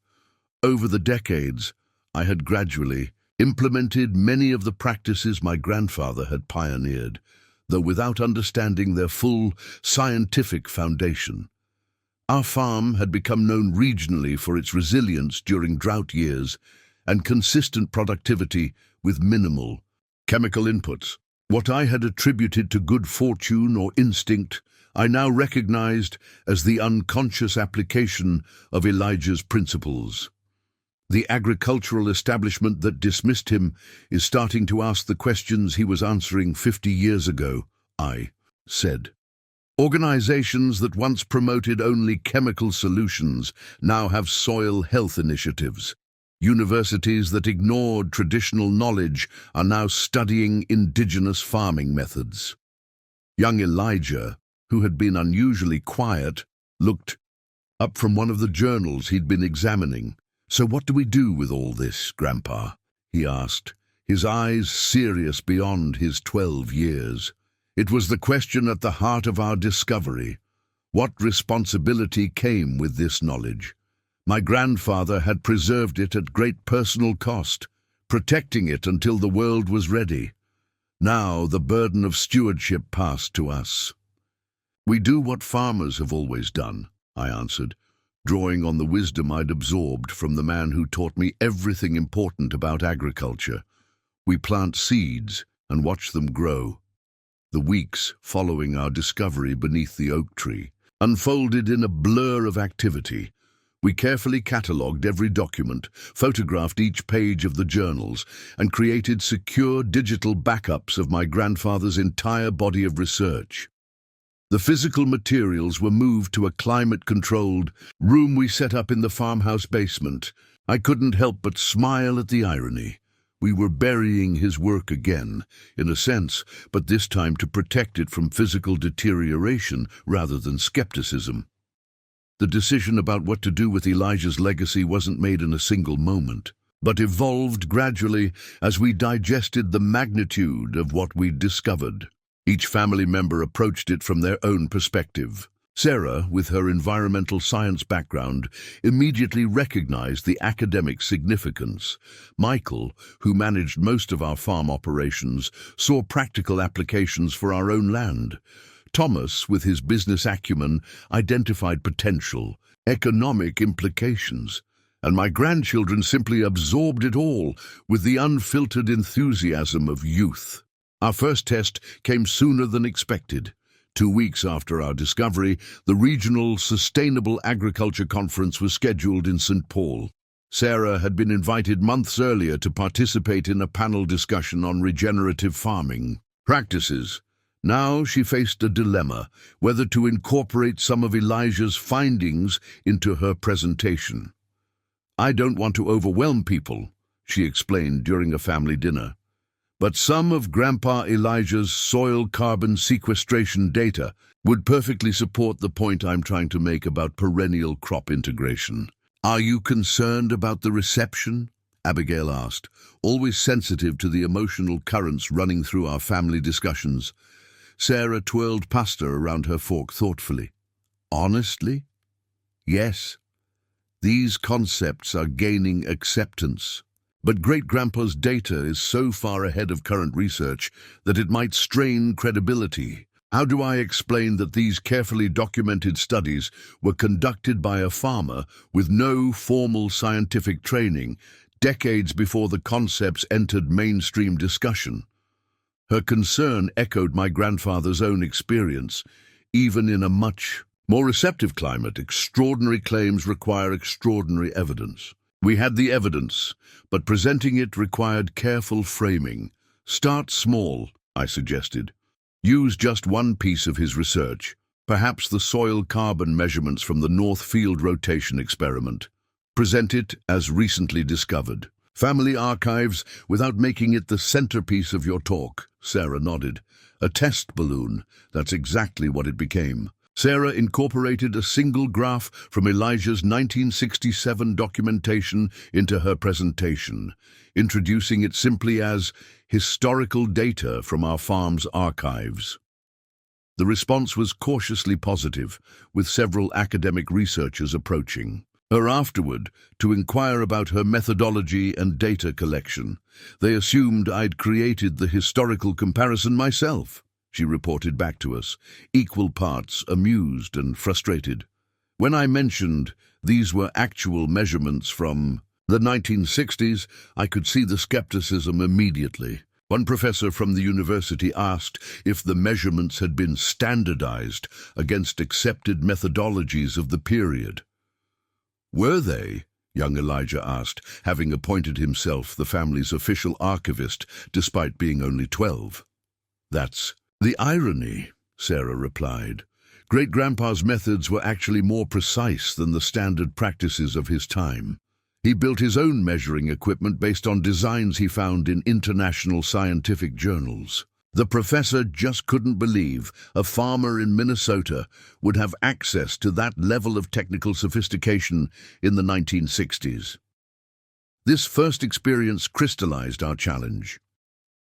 Over the decades, I had gradually implemented many of the practices my grandfather had pioneered, though without understanding their full scientific foundation. Our farm had become known regionally for its resilience during drought years and consistent productivity with minimal chemical inputs. What I had attributed to good fortune or instinct, I now recognized as the unconscious application of Elijah's principles. The agricultural establishment that dismissed him is starting to ask the questions he was answering 50 years ago, I said. Organizations that once promoted only chemical solutions now have soil health initiatives. Universities that ignored traditional knowledge are now studying indigenous farming methods. Young Elijah, who had been unusually quiet, looked up from one of the journals he'd been examining. So what do we do with all this, Grandpa? He asked, his eyes serious beyond his 12 years. It was the question at the heart of our discovery. What responsibility came with this knowledge? My grandfather had preserved it at great personal cost, protecting it until the world was ready. Now the burden of stewardship passed to us. We do what farmers have always done, I answered, drawing on the wisdom I'd absorbed from the man who taught me everything important about agriculture. We plant seeds and watch them grow. The weeks following our discovery beneath the oak tree unfolded in a blur of activity. We carefully catalogued every document, photographed each page of the journals, and created secure digital backups of my grandfather's entire body of research. The physical materials were moved to a climate-controlled room we set up in the farmhouse basement. I couldn't help but smile at the irony. We were burying his work again, in a sense, but this time to protect it from physical deterioration rather than skepticism. The decision about what to do with Elijah's legacy wasn't made in a single moment, but evolved gradually as we digested the magnitude of what we'd discovered. Each family member approached it from their own perspective. Sarah, with her environmental science background, immediately recognized the academic significance. Michael, who managed most of our farm operations, saw practical applications for our own land. Thomas, with his business acumen, identified potential, economic implications. And my grandchildren simply absorbed it all with the unfiltered enthusiasm of youth. Our first test came sooner than expected. 2 weeks after our discovery, the regional Sustainable Agriculture Conference was scheduled in St. Paul. Sarah had been invited months earlier to participate in a panel discussion on regenerative farming practices. Now she faced a dilemma, whether to incorporate some of Elijah's findings into her presentation. "I don't want to overwhelm people," she explained during a family dinner. "But some of Grandpa Elijah's soil carbon sequestration data would perfectly support the point I'm trying to make about perennial crop integration." "Are you concerned about the reception?" Abigail asked, always sensitive to the emotional currents running through our family discussions. Sarah twirled pasta around her fork thoughtfully. "Honestly? Yes. These concepts are gaining acceptance. But Great-Grandpa's data is so far ahead of current research that it might strain credibility. How do I explain that these carefully documented studies were conducted by a farmer with no formal scientific training, decades before the concepts entered mainstream discussion?" Her concern echoed my grandfather's own experience. Even in a much more receptive climate, extraordinary claims require extraordinary evidence. We had the evidence, but presenting it required careful framing. "Start small," I suggested. "Use just one piece of his research, perhaps the soil carbon measurements from the North Field rotation experiment. Present it as recently discovered. Family archives without making it the centerpiece of your talk." Sarah nodded. "A test balloon. That's exactly what it became." Sarah incorporated a single graph from Elijah's 1967 documentation into her presentation, introducing it simply as historical data from our farm's archives. The response was cautiously positive, with several academic researchers approaching her afterward to inquire about her methodology and data collection. They assumed I'd created the historical comparison myself. She reported back to us, equal parts amused and frustrated. When I mentioned these were actual measurements from the 1960s, I could see the skepticism immediately. One professor from the university asked if the measurements had been standardized against accepted methodologies of the period. "Were they?" young Elijah asked, having appointed himself the family's official archivist despite being only 12. "That's the irony," Sarah replied. "Great-grandpa's methods were actually more precise than the standard practices of his time. He built his own measuring equipment based on designs he found in international scientific journals." The professor just couldn't believe a farmer in Minnesota would have access to that level of technical sophistication in the 1960s. This first experience crystallized our challenge.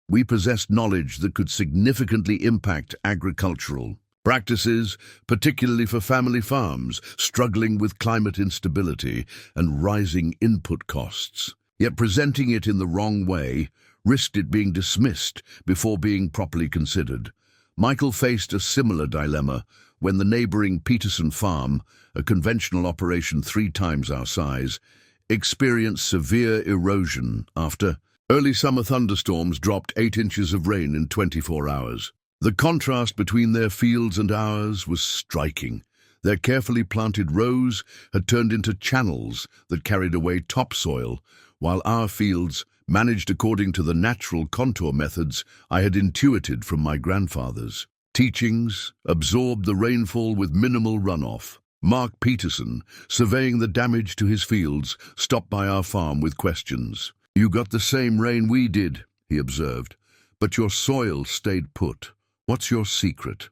We possessed knowledge that could significantly impact agricultural practices, particularly for family farms struggling with climate instability and rising input costs. Yet presenting it in the wrong way risked it being dismissed before being properly considered. Michael faced a similar dilemma when the neighboring Peterson farm, a conventional operation 3 times our size, experienced severe erosion after early summer thunderstorms dropped 8 inches of rain in 24 hours. The contrast between their fields and ours was striking. Their carefully planted rows had turned into channels that carried away topsoil, while our fields, managed according to the natural contour methods I had intuited from my grandfather's teachings, absorbed the rainfall with minimal runoff. Mark Peterson, surveying the damage to his fields, stopped by our farm with questions. "You got the same rain we did," he observed, "but your soil stayed put. What's your secret?"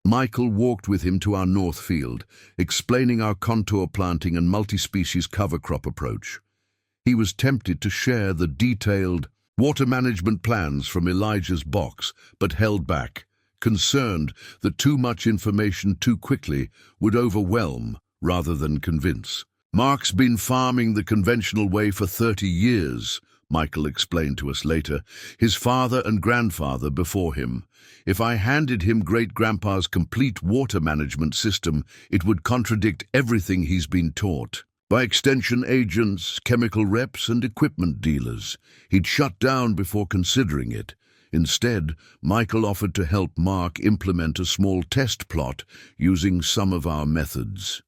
Michael walked with him to our north field, explaining our contour planting and multi-species cover crop approach. He was tempted to share the detailed water management plans from Elijah's box, but held back, concerned that too much information too quickly would overwhelm rather than convince. "Mark's been farming the conventional way for 30 years, Michael explained to us later, his father and grandfather before him. If I handed him great-grandpa's complete water management system, it would contradict everything he's been taught by extension agents, chemical reps, and equipment dealers. He'd shut down before considering it. Instead, Michael offered to help Mark implement a small test plot using some of our methods.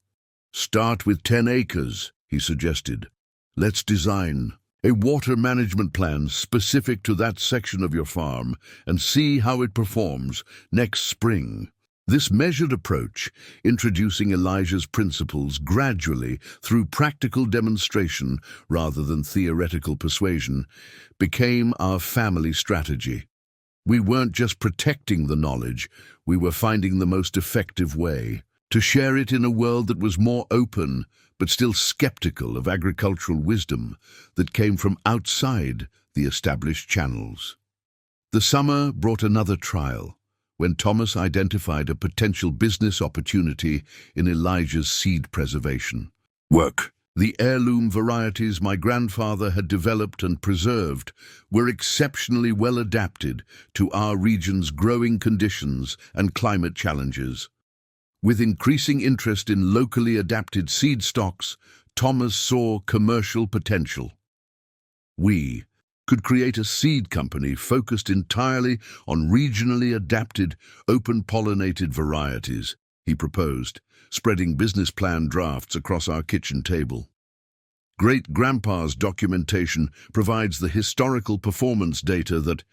"Start with 10 acres, he suggested. "Let's design a water management plan specific to that section of your farm and see how it performs next spring." This measured approach, introducing Elijah's principles gradually through practical demonstration rather than theoretical persuasion, became our family strategy. We weren't just protecting the knowledge, we were finding the most effective way to share it in a world that was more open but still skeptical of agricultural wisdom that came from outside the established channels. The summer brought another trial, when Thomas identified a potential business opportunity in Elijah's seed preservation work. The heirloom varieties my grandfather had developed and preserved were exceptionally well adapted to our region's growing conditions and climate challenges. With increasing interest in locally adapted seed stocks, Thomas saw commercial potential. We could create a seed company focused entirely on regionally adapted, open-pollinated varieties, he proposed, spreading business plan drafts across our kitchen table. Great-grandpa's documentation provides the historical performance data that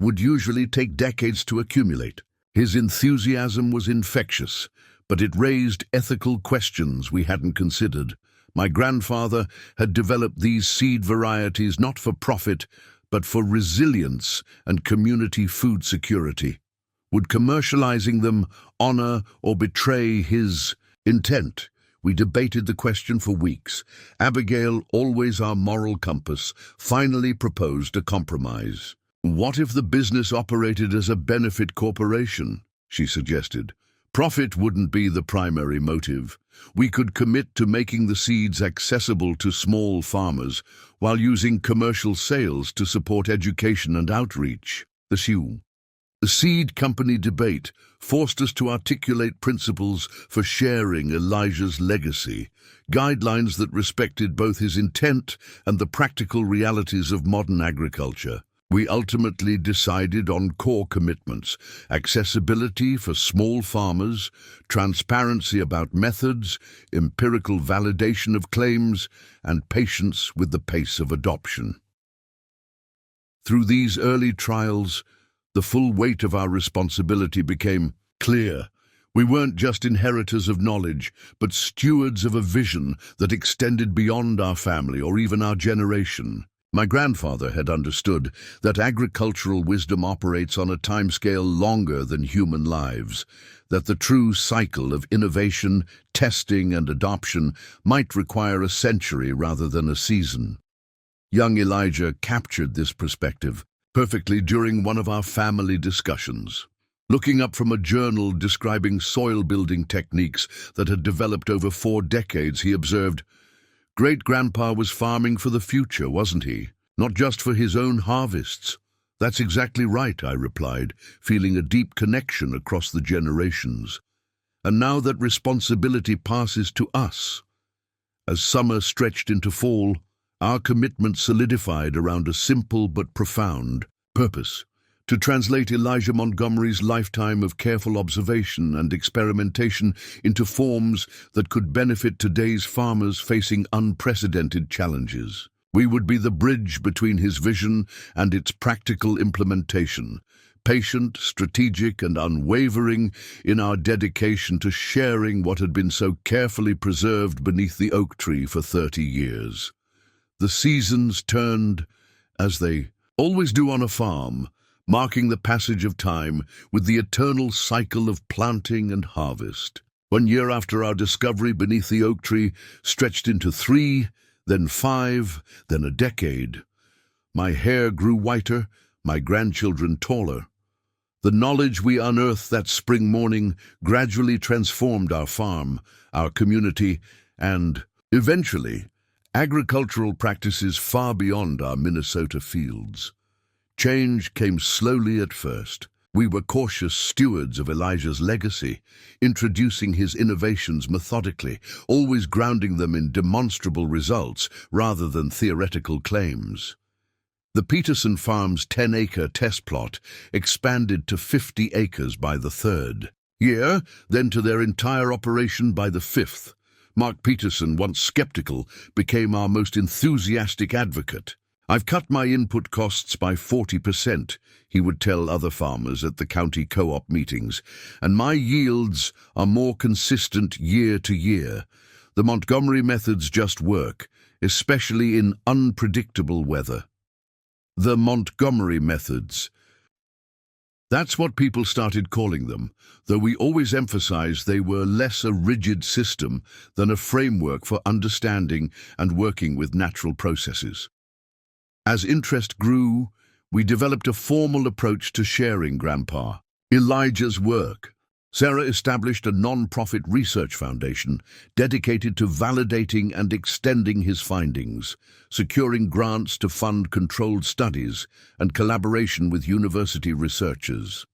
would usually take decades to accumulate. His enthusiasm was infectious, but it raised ethical questions we hadn't considered. My grandfather had developed these seed varieties not for profit, but for resilience and community food security. Would commercializing them honor or betray his intent? We debated the question for weeks. Abigail, always our moral compass, finally proposed a compromise. "What if the business operated as a benefit corporation?" she suggested. "Profit wouldn't be the primary motive. We could commit to making the seeds accessible to small farmers while using commercial sales to support education and outreach." The seed company debate forced us to articulate principles for sharing Elijah's legacy, guidelines that respected both his intent and the practical realities of modern agriculture. We ultimately decided on core commitments: accessibility for small farmers, transparency about methods, empirical validation of claims, and patience with the pace of adoption. Through these early trials, the full weight of our responsibility became clear. We weren't just inheritors of knowledge, but stewards of a vision that extended beyond our family or even our generation. My grandfather had understood that agricultural wisdom operates on a timescale longer than human lives, that the true cycle of innovation, testing, and adoption might require a century rather than a season. Young Elijah captured this perspective perfectly during one of our family discussions. Looking up from a journal describing soil-building techniques that had developed over 4 decades, he observed, "Great-grandpa was farming for the future, wasn't he? Not just for his own harvests." "That's exactly right," I replied, feeling a deep connection across the generations. "And now that responsibility passes to us." As summer stretched into fall, our commitment solidified around a simple but profound purpose: To translate Elijah Montgomery's lifetime of careful observation and experimentation into forms that could benefit today's farmers facing unprecedented challenges. We would be the bridge between his vision and its practical implementation, patient, strategic, and unwavering in our dedication to sharing what had been so carefully preserved beneath the oak tree for 30 years. The seasons turned, as they always do on a farm, marking the passage of time with the eternal cycle of planting and harvest. 1 year after our discovery beneath the oak tree stretched into 3, then 5, then a decade. My hair grew whiter, my grandchildren taller. The knowledge we unearthed that spring morning gradually transformed our farm, our community, and, eventually, agricultural practices far beyond our Minnesota fields. Change came slowly at first. We were cautious stewards of Elijah's legacy, introducing his innovations methodically, always grounding them in demonstrable results rather than theoretical claims. The Peterson Farm's 10-acre test plot expanded to 50 acres by the 3rd year, then to their entire operation by the 5th. Mark Peterson, once skeptical, became our most enthusiastic advocate. "I've cut my input costs by 40%, he would tell other farmers at the county co-op meetings, and my yields are more consistent year to year. The Montgomery methods just work, especially in unpredictable weather." The Montgomery methods. That's what people started calling them, though we always emphasized they were less a rigid system than a framework for understanding and working with natural processes. As interest grew, we developed a formal approach to sharing Grandpa Elijah's work. Sarah established a non-profit research foundation dedicated to validating and extending his findings, securing grants to fund controlled studies and collaboration with university researchers.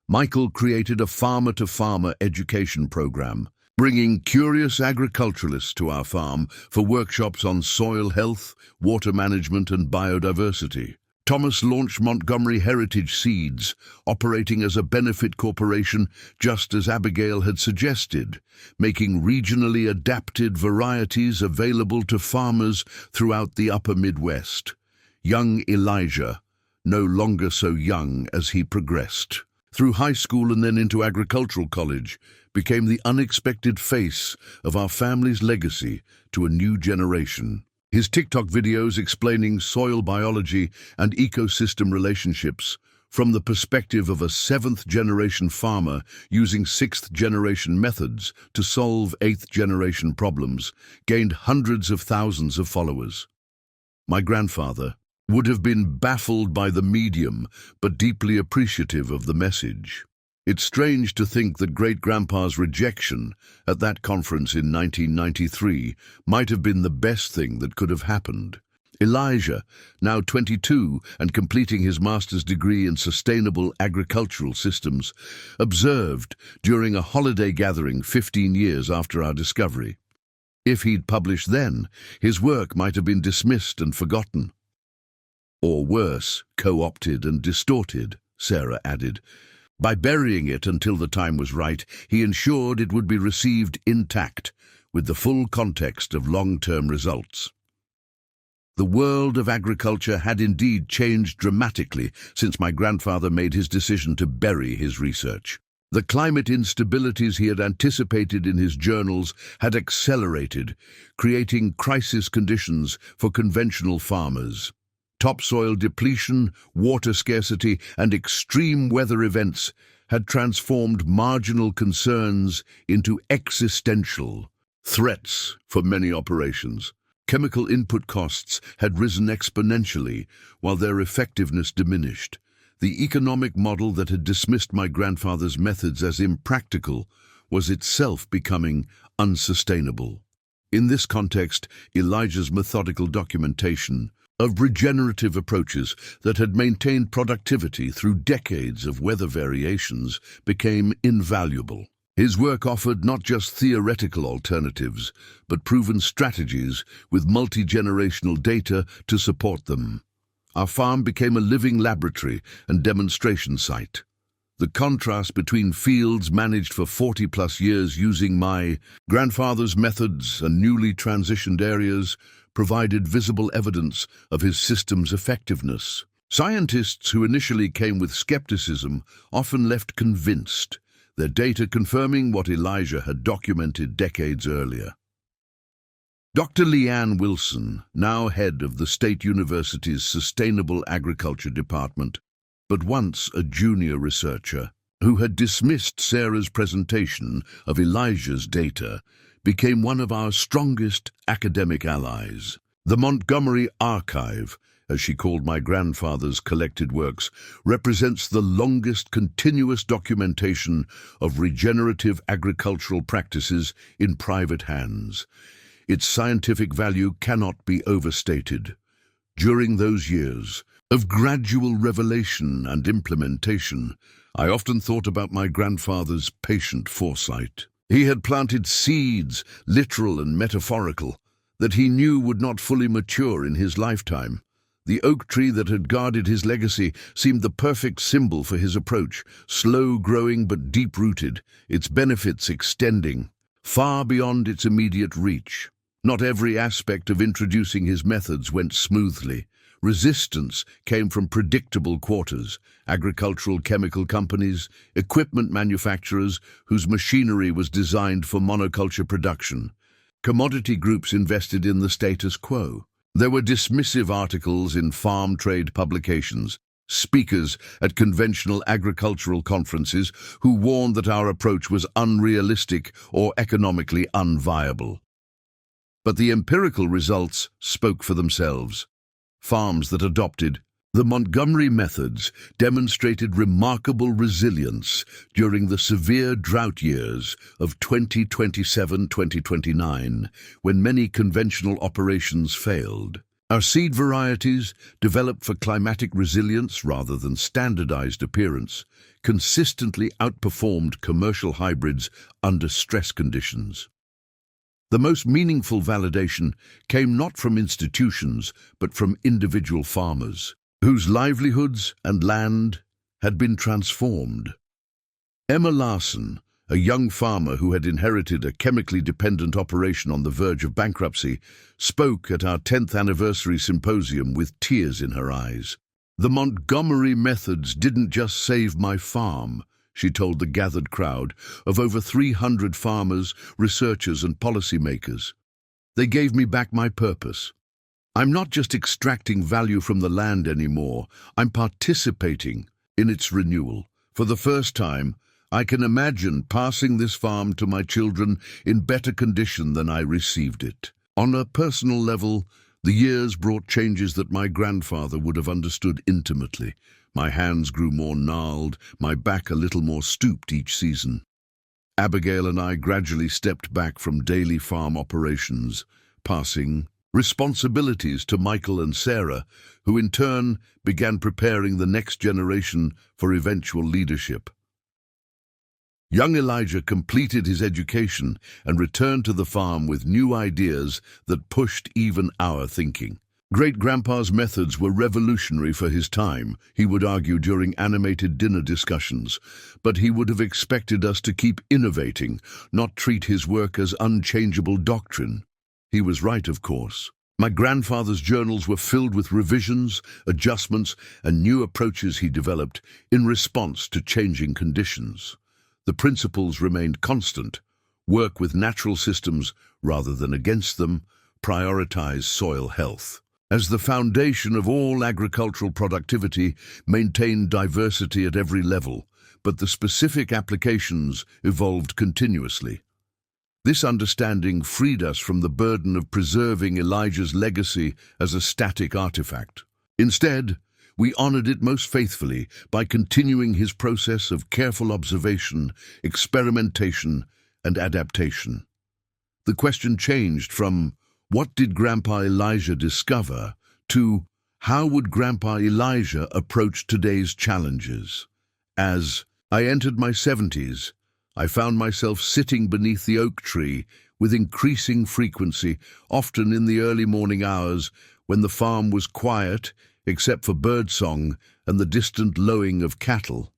Michael created a farmer-to-farmer education program, bringing curious agriculturalists to our farm for workshops on soil health, water management, and biodiversity. Thomas launched Montgomery Heritage Seeds, operating as a benefit corporation just as Abigail had suggested, making regionally adapted varieties available to farmers throughout the upper Midwest. Young Elijah, no longer so young as he progressed, through high school and then into agricultural college, became the unexpected face of our family's legacy to a new generation. His TikTok videos explaining soil biology and ecosystem relationships from the perspective of a 7th-generation farmer using 6th-generation methods to solve 8th-generation problems gained hundreds of thousands of followers. My grandfather would have been baffled by the medium, but deeply appreciative of the message. It's strange to think that Great-Grandpa's rejection at that conference in 1993 might have been the best thing that could have happened. Elijah, now 22 and completing his master's degree in sustainable agricultural systems, observed during a holiday gathering 15 years after our discovery. If he'd published then, his work might have been dismissed and forgotten. Or worse, co-opted and distorted, Sarah added. By burying it until the time was right, he ensured it would be received intact, with the full context of long-term results. The world of agriculture had indeed changed dramatically since my grandfather made his decision to bury his research. The climate instabilities he had anticipated in his journals had accelerated, creating crisis conditions for conventional farmers. Topsoil depletion, water scarcity, and extreme weather events had transformed marginal concerns into existential threats for many operations. Chemical input costs had risen exponentially, while their effectiveness diminished. The economic model that had dismissed my grandfather's methods as impractical was itself becoming unsustainable. In this context, Elijah's methodical documentation of regenerative approaches that had maintained productivity through decades of weather variations became invaluable. His work offered not just theoretical alternatives, but proven strategies with multi-generational data to support them. Our farm became a living laboratory and demonstration site. The contrast between fields managed for 40-plus years using my grandfather's methods and newly transitioned areas provided visible evidence of his system's effectiveness. Scientists who initially came with skepticism often left convinced, their data confirming what Elijah had documented decades earlier. Dr. Leanne Wilson, now head of the State University's Sustainable Agriculture Department, but once a junior researcher, who had dismissed Sarah's presentation of Elijah's data, became one of our strongest academic allies. The Montgomery Archive, as she called my grandfather's collected works, represents the longest continuous documentation of regenerative agricultural practices in private hands. Its scientific value cannot be overstated. During those years of gradual revelation and implementation, I often thought about my grandfather's patient foresight. He had planted seeds, literal and metaphorical, that he knew would not fully mature in his lifetime. The oak tree that had guarded his legacy seemed the perfect symbol for his approach, slow-growing but deep-rooted, its benefits extending far beyond its immediate reach. Not every aspect of introducing his methods went smoothly. Resistance came from predictable quarters, agricultural chemical companies, equipment manufacturers whose machinery was designed for monoculture production. Commodity groups invested in the status quo. There were dismissive articles in farm trade publications, speakers at conventional agricultural conferences who warned that our approach was unrealistic or economically unviable. But the empirical results spoke for themselves. Farms that adopted the Montgomery methods demonstrated remarkable resilience during the severe drought years of 2027-2029, when many conventional operations failed. Our seed varieties, developed for climatic resilience rather than standardized appearance, consistently outperformed commercial hybrids under stress conditions. The most meaningful validation came not from institutions, but from individual farmers, whose livelihoods and land had been transformed. Emma Larson, a young farmer who had inherited a chemically dependent operation on the verge of bankruptcy, spoke at our 10th anniversary symposium with tears in her eyes. "The Montgomery methods didn't just save my farm," she told the gathered crowd of over 300 farmers, researchers, and policymakers. "They gave me back my purpose. I'm not just extracting value from the land anymore, I'm participating in its renewal. For the first time, I can imagine passing this farm to my children in better condition than I received it." On a personal level, the years brought changes that my grandfather would have understood intimately. My hands grew more gnarled, my back a little more stooped each season. Abigail and I gradually stepped back from daily farm operations, passing responsibilities to Michael and Sarah, who in turn began preparing the next generation for eventual leadership. Young Elijah completed his education and returned to the farm with new ideas that pushed even our thinking. Great-grandpa's methods were revolutionary for his time, he would argue during animated dinner discussions, but he would have expected us to keep innovating, not treat his work as unchangeable doctrine. He was right, of course. My grandfather's journals were filled with revisions, adjustments, and new approaches he developed in response to changing conditions. The principles remained constant: work with natural systems rather than against them, prioritize soil health. As the foundation of all agricultural productivity, maintain diversity at every level, but the specific applications evolved continuously. This understanding freed us from the burden of preserving Elijah's legacy as a static artifact. Instead, we honored it most faithfully by continuing his process of careful observation, experimentation, and adaptation. The question changed from, "What did Grandpa Elijah discover?" to, "How would Grandpa Elijah approach today's challenges?" As I entered my 70s, I found myself sitting beneath the oak tree with increasing frequency, often in the early morning hours when the farm was quiet except for birdsong and the distant lowing of cattle.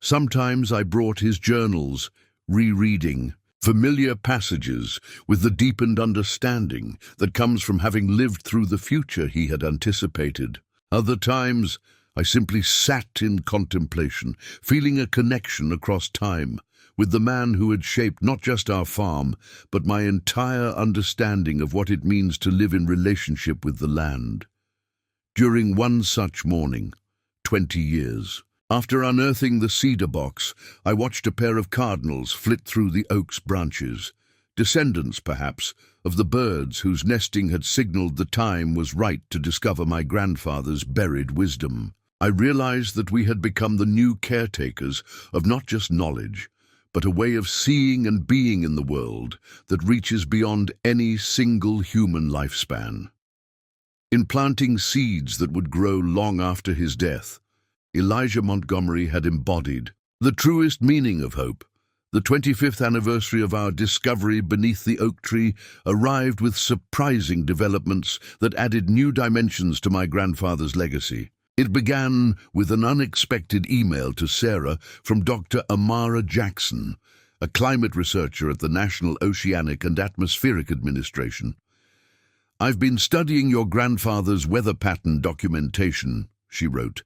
Sometimes I brought his journals, rereading familiar passages with the deepened understanding that comes from having lived through the future he had anticipated. Other times, I simply sat in contemplation, feeling a connection across time with the man who had shaped not just our farm, but my entire understanding of what it means to live in relationship with the land. During one such morning, 20 years, after unearthing the cedar box, I watched a pair of cardinals flit through the oak's branches, descendants, perhaps, of the birds whose nesting had signaled the time was right to discover my grandfather's buried wisdom. I realized that we had become the new caretakers of not just knowledge, but a way of seeing and being in the world that reaches beyond any single human lifespan. In planting seeds that would grow long after his death, Elijah Montgomery had embodied the truest meaning of hope. The 25th anniversary of our discovery beneath the oak tree arrived with surprising developments that added new dimensions to my grandfather's legacy. It began with an unexpected email to Sarah from Dr. Amara Jackson, a climate researcher at the National Oceanic and Atmospheric Administration. "I've been studying your grandfather's weather pattern documentation," she wrote,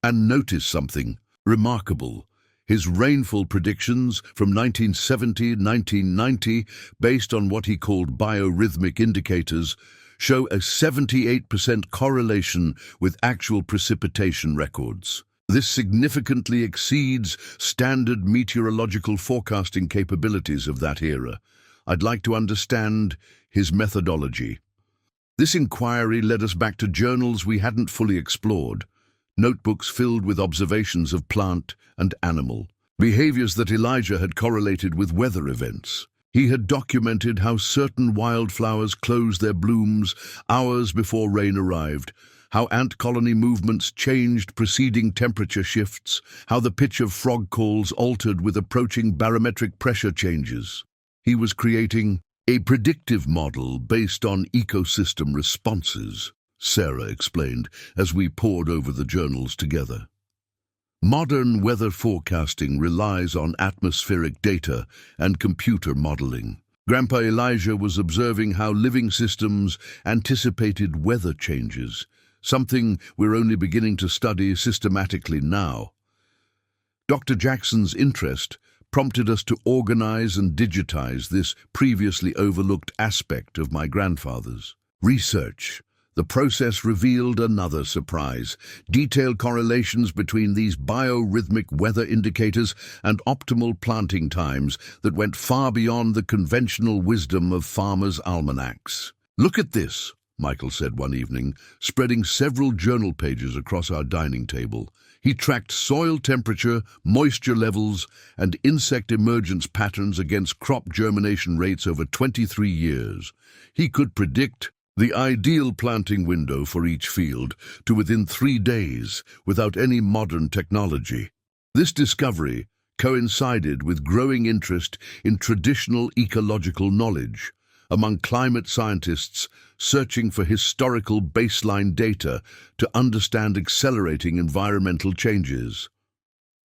"and noticed something remarkable. His rainfall predictions from 1970-1990, based on what he called biorhythmic indicators, show a 78% correlation with actual precipitation records. This significantly exceeds standard meteorological forecasting capabilities of that era. I'd like to understand his methodology." This inquiry led us back to journals we hadn't fully explored, notebooks filled with observations of plant and animal behaviors that Elijah had correlated with weather events. He had documented how certain wildflowers closed their blooms hours before rain arrived, how ant colony movements changed preceding temperature shifts, how the pitch of frog calls altered with approaching barometric pressure changes. He was creating a predictive model based on ecosystem responses, Sarah explained as we pored over the journals together. Modern weather forecasting relies on atmospheric data and computer modeling. Grandpa Elijah was observing how living systems anticipated weather changes, something we're only beginning to study systematically now. Dr. Jackson's interest prompted us to organize and digitize this previously overlooked aspect of my grandfather's research. The process revealed another surprise: detailed correlations between these biorhythmic weather indicators and optimal planting times that went far beyond the conventional wisdom of farmers' almanacs. "Look at this," Michael said one evening, spreading several journal pages across our dining table. He tracked soil temperature, moisture levels, and insect emergence patterns against crop germination rates over 23 years. He could predict the ideal planting window for each field to within 3 days without any modern technology. This discovery coincided with growing interest in traditional ecological knowledge among climate scientists searching for historical baseline data to understand accelerating environmental changes.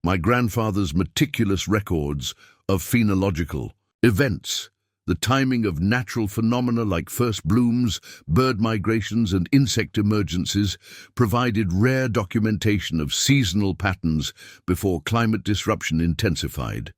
My grandfather's meticulous records of phenological events, the timing of natural phenomena like first blooms, bird migrations, and insect emergences provided rare documentation of seasonal patterns before climate disruption intensified.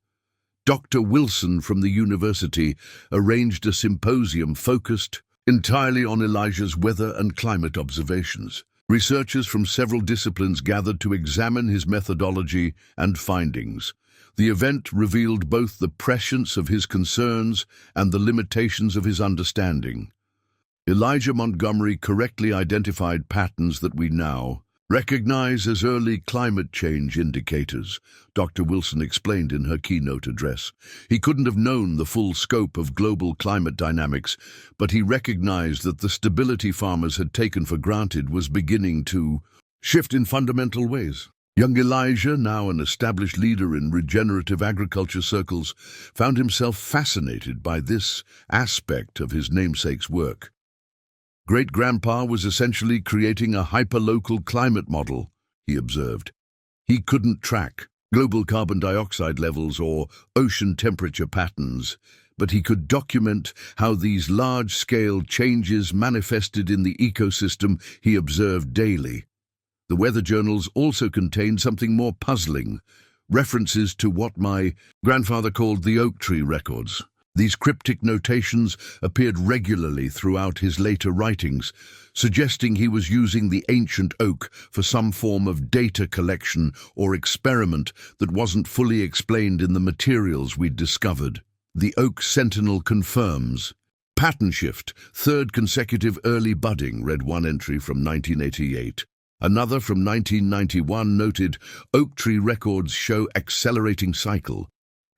Dr. Wilson from the university arranged a symposium focused entirely on Elijah's weather and climate observations. Researchers from several disciplines gathered to examine his methodology and findings. The event revealed both the prescience of his concerns and the limitations of his understanding. Elijah Montgomery correctly identified patterns that we now recognize as early climate change indicators, Dr. Wilson explained in her keynote address. He couldn't have known the full scope of global climate dynamics, but he recognized that the stability farmers had taken for granted was beginning to shift in fundamental ways. Young Elijah, now an established leader in regenerative agriculture circles, found himself fascinated by this aspect of his namesake's work. Great-grandpa was essentially creating a hyperlocal climate model, he observed. He couldn't track global carbon dioxide levels or ocean temperature patterns, but he could document how these large-scale changes manifested in the ecosystem he observed daily. The weather journals also contained something more puzzling, references to what my grandfather called the oak tree records. These cryptic notations appeared regularly throughout his later writings, suggesting he was using the ancient oak for some form of data collection or experiment that wasn't fully explained in the materials we'd discovered. The Oak Sentinel confirms. Pattern shift, third consecutive early budding, read one entry from 1988. Another from 1991 noted, oak tree records show accelerating cycle.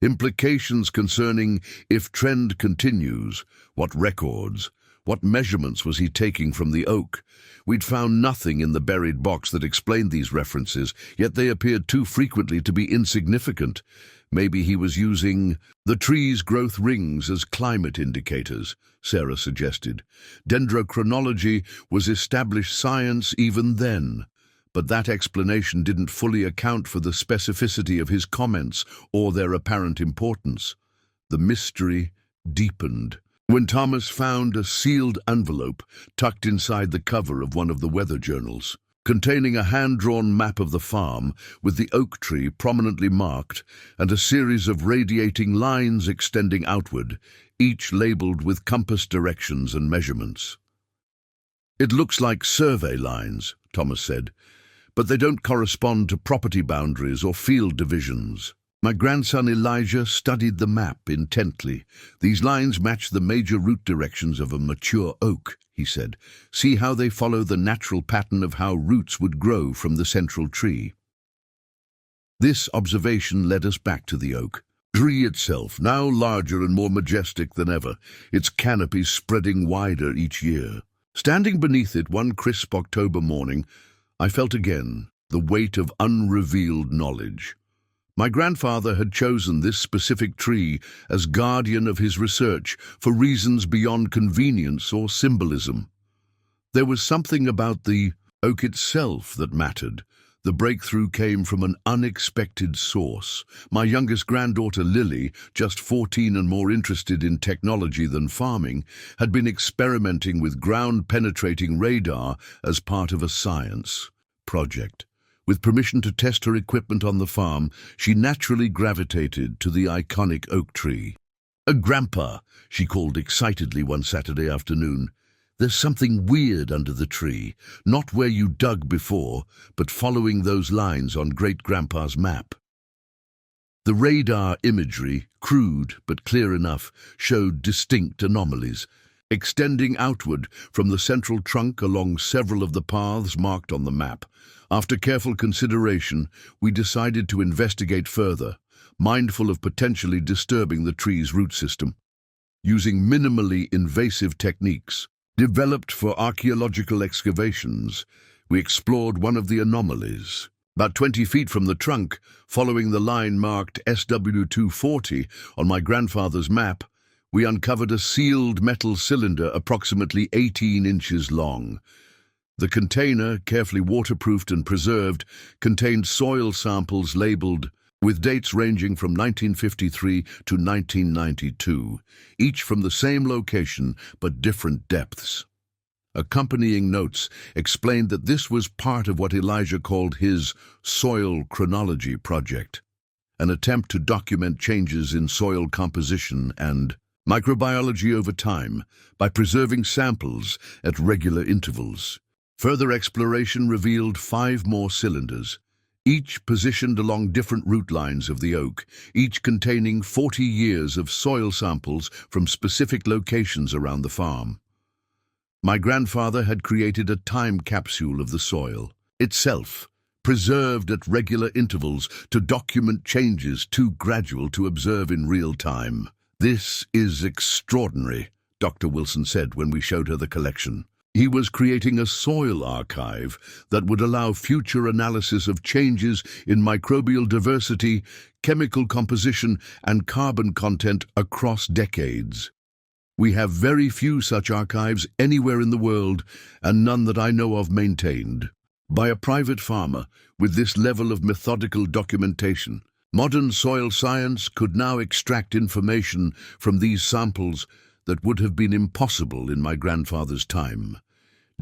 Implications concerning if trend continues, what records, what measurements was he taking from the oak? We'd found nothing in the buried box that explained these references, yet they appeared too frequently to be insignificant. Maybe he was using the tree's growth rings as climate indicators, Sarah suggested. Dendrochronology was established science even then, but that explanation didn't fully account for the specificity of his comments or their apparent importance. The mystery deepened when Thomas found a sealed envelope tucked inside the cover of one of the weather journals, containing a hand-drawn map of the farm with the oak tree prominently marked and a series of radiating lines extending outward, each labeled with compass directions and measurements. "It looks like survey lines," Thomas said, "but they don't correspond to property boundaries or field divisions." My grandson Elijah studied the map intently. "These lines match the major root directions of a mature oak," he said. "See how they follow the natural pattern of how roots would grow from the central tree." This observation led us back to the oak tree itself, now larger and more majestic than ever, its canopy spreading wider each year. Standing beneath it one crisp October morning, I felt again the weight of unrevealed knowledge. My grandfather had chosen this specific tree as guardian of his research for reasons beyond convenience or symbolism. There was something about the oak itself that mattered. The breakthrough came from an unexpected source. My youngest granddaughter Lily, just 14 and more interested in technology than farming, had been experimenting with ground-penetrating radar as part of a science project. With permission to test her equipment on the farm, she naturally gravitated to the iconic oak tree. "Grandpa," she called excitedly one Saturday afternoon, "there's something weird under the tree, not where you dug before, but following those lines on Great-Grandpa's map." The radar imagery, crude but clear enough, showed distinct anomalies, extending outward from the central trunk along several of the paths marked on the map. After careful consideration, we decided to investigate further, mindful of potentially disturbing the tree's root system. Using minimally invasive techniques developed for archaeological excavations, we explored one of the anomalies. About 20 feet from the trunk, following the line marked SW240 on my grandfather's map, we uncovered a sealed metal cylinder approximately 18 inches long. The container, carefully waterproofed and preserved, contained soil samples labeled with dates ranging from 1953 to 1992, each from the same location but different depths. Accompanying notes explained that this was part of what Elijah called his soil chronology project, an attempt to document changes in soil composition and microbiology over time by preserving samples at regular intervals. Further exploration revealed 5 more cylinders, each positioned along different root lines of the oak, each containing 40 years of soil samples from specific locations around the farm. My grandfather had created a time capsule of the soil itself, preserved at regular intervals to document changes too gradual to observe in real time. "This is extraordinary," Dr. Wilson said when we showed her the collection. He was creating a soil archive that would allow future analysis of changes in microbial diversity, chemical composition, and carbon content across decades. We have very few such archives anywhere in the world, and none that I know of maintained by a private farmer with this level of methodical documentation. Modern soil science could now extract information from these samples that would have been impossible in my grandfather's time.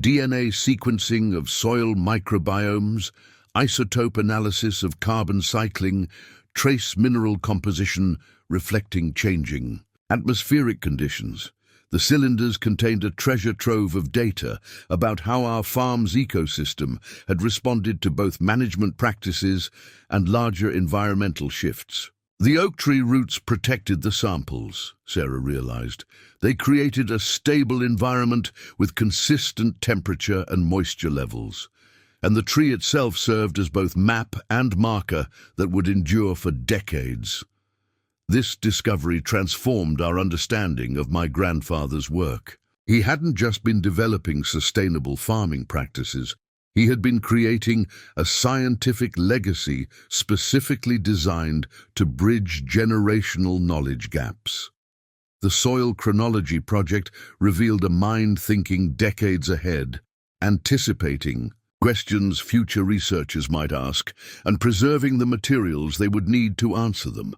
DNA sequencing of soil microbiomes, isotope analysis of carbon cycling, trace mineral composition reflecting changing atmospheric conditions. The cylinders contained a treasure trove of data about how our farm's ecosystem had responded to both management practices and larger environmental shifts. The oak tree roots protected the samples, Sarah realized. They created a stable environment with consistent temperature and moisture levels. And the tree itself served as both map and marker that would endure for decades. This discovery transformed our understanding of my grandfather's work. He hadn't just been developing sustainable farming practices, he had been creating a scientific legacy specifically designed to bridge generational knowledge gaps. The Soil Chronology Project revealed a mind thinking decades ahead, anticipating questions future researchers might ask, and preserving the materials they would need to answer them.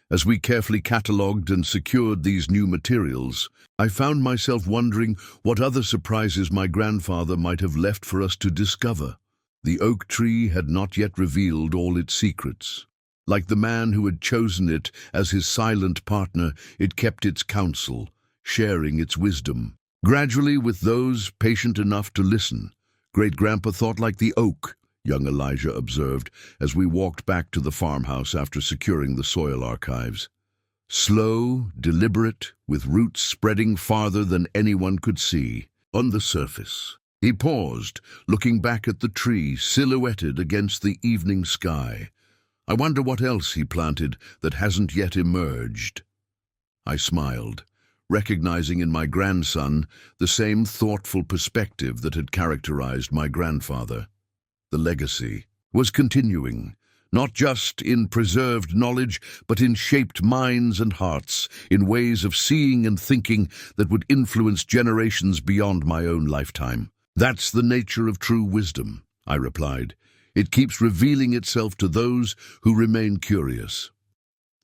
As we carefully catalogued and secured these new materials, I found myself wondering what other surprises my grandfather might have left for us to discover. The oak tree had not yet revealed all its secrets. Like the man who had chosen it as his silent partner, it kept its counsel, sharing its wisdom. Gradually, with those patient enough to listen, Great-Grandpa thought like the oak, young Elijah observed as we walked back to the farmhouse after securing the soil archives. Slow, deliberate, with roots spreading farther than anyone could see. On the surface, he paused, looking back at the tree silhouetted against the evening sky. I wonder what else he planted that hasn't yet emerged. I smiled, recognizing in my grandson the same thoughtful perspective that had characterized my grandfather. The legacy was continuing, not just in preserved knowledge, but in shaped minds and hearts, in ways of seeing and thinking that would influence generations beyond my own lifetime. That's the nature of true wisdom, I replied. It keeps revealing itself to those who remain curious.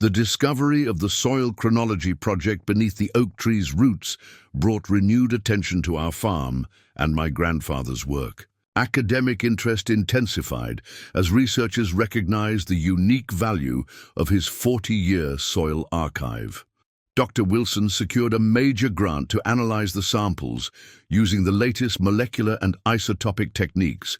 The discovery of the Soil Chronology Project beneath the oak tree's roots brought renewed attention to our farm and my grandfather's work. Academic interest intensified as researchers recognized the unique value of his 40-year soil archive. Dr. Wilson secured a major grant to analyze the samples using the latest molecular and isotopic techniques,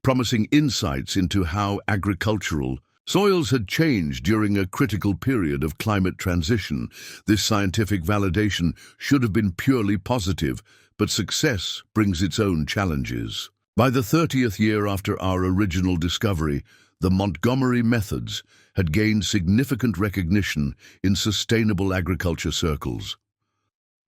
promising insights into how agricultural soils had changed during a critical period of climate transition. This scientific validation should have been purely positive, but success brings its own challenges. By the 30th year after our original discovery, the Montgomery methods had gained significant recognition in sustainable agriculture circles.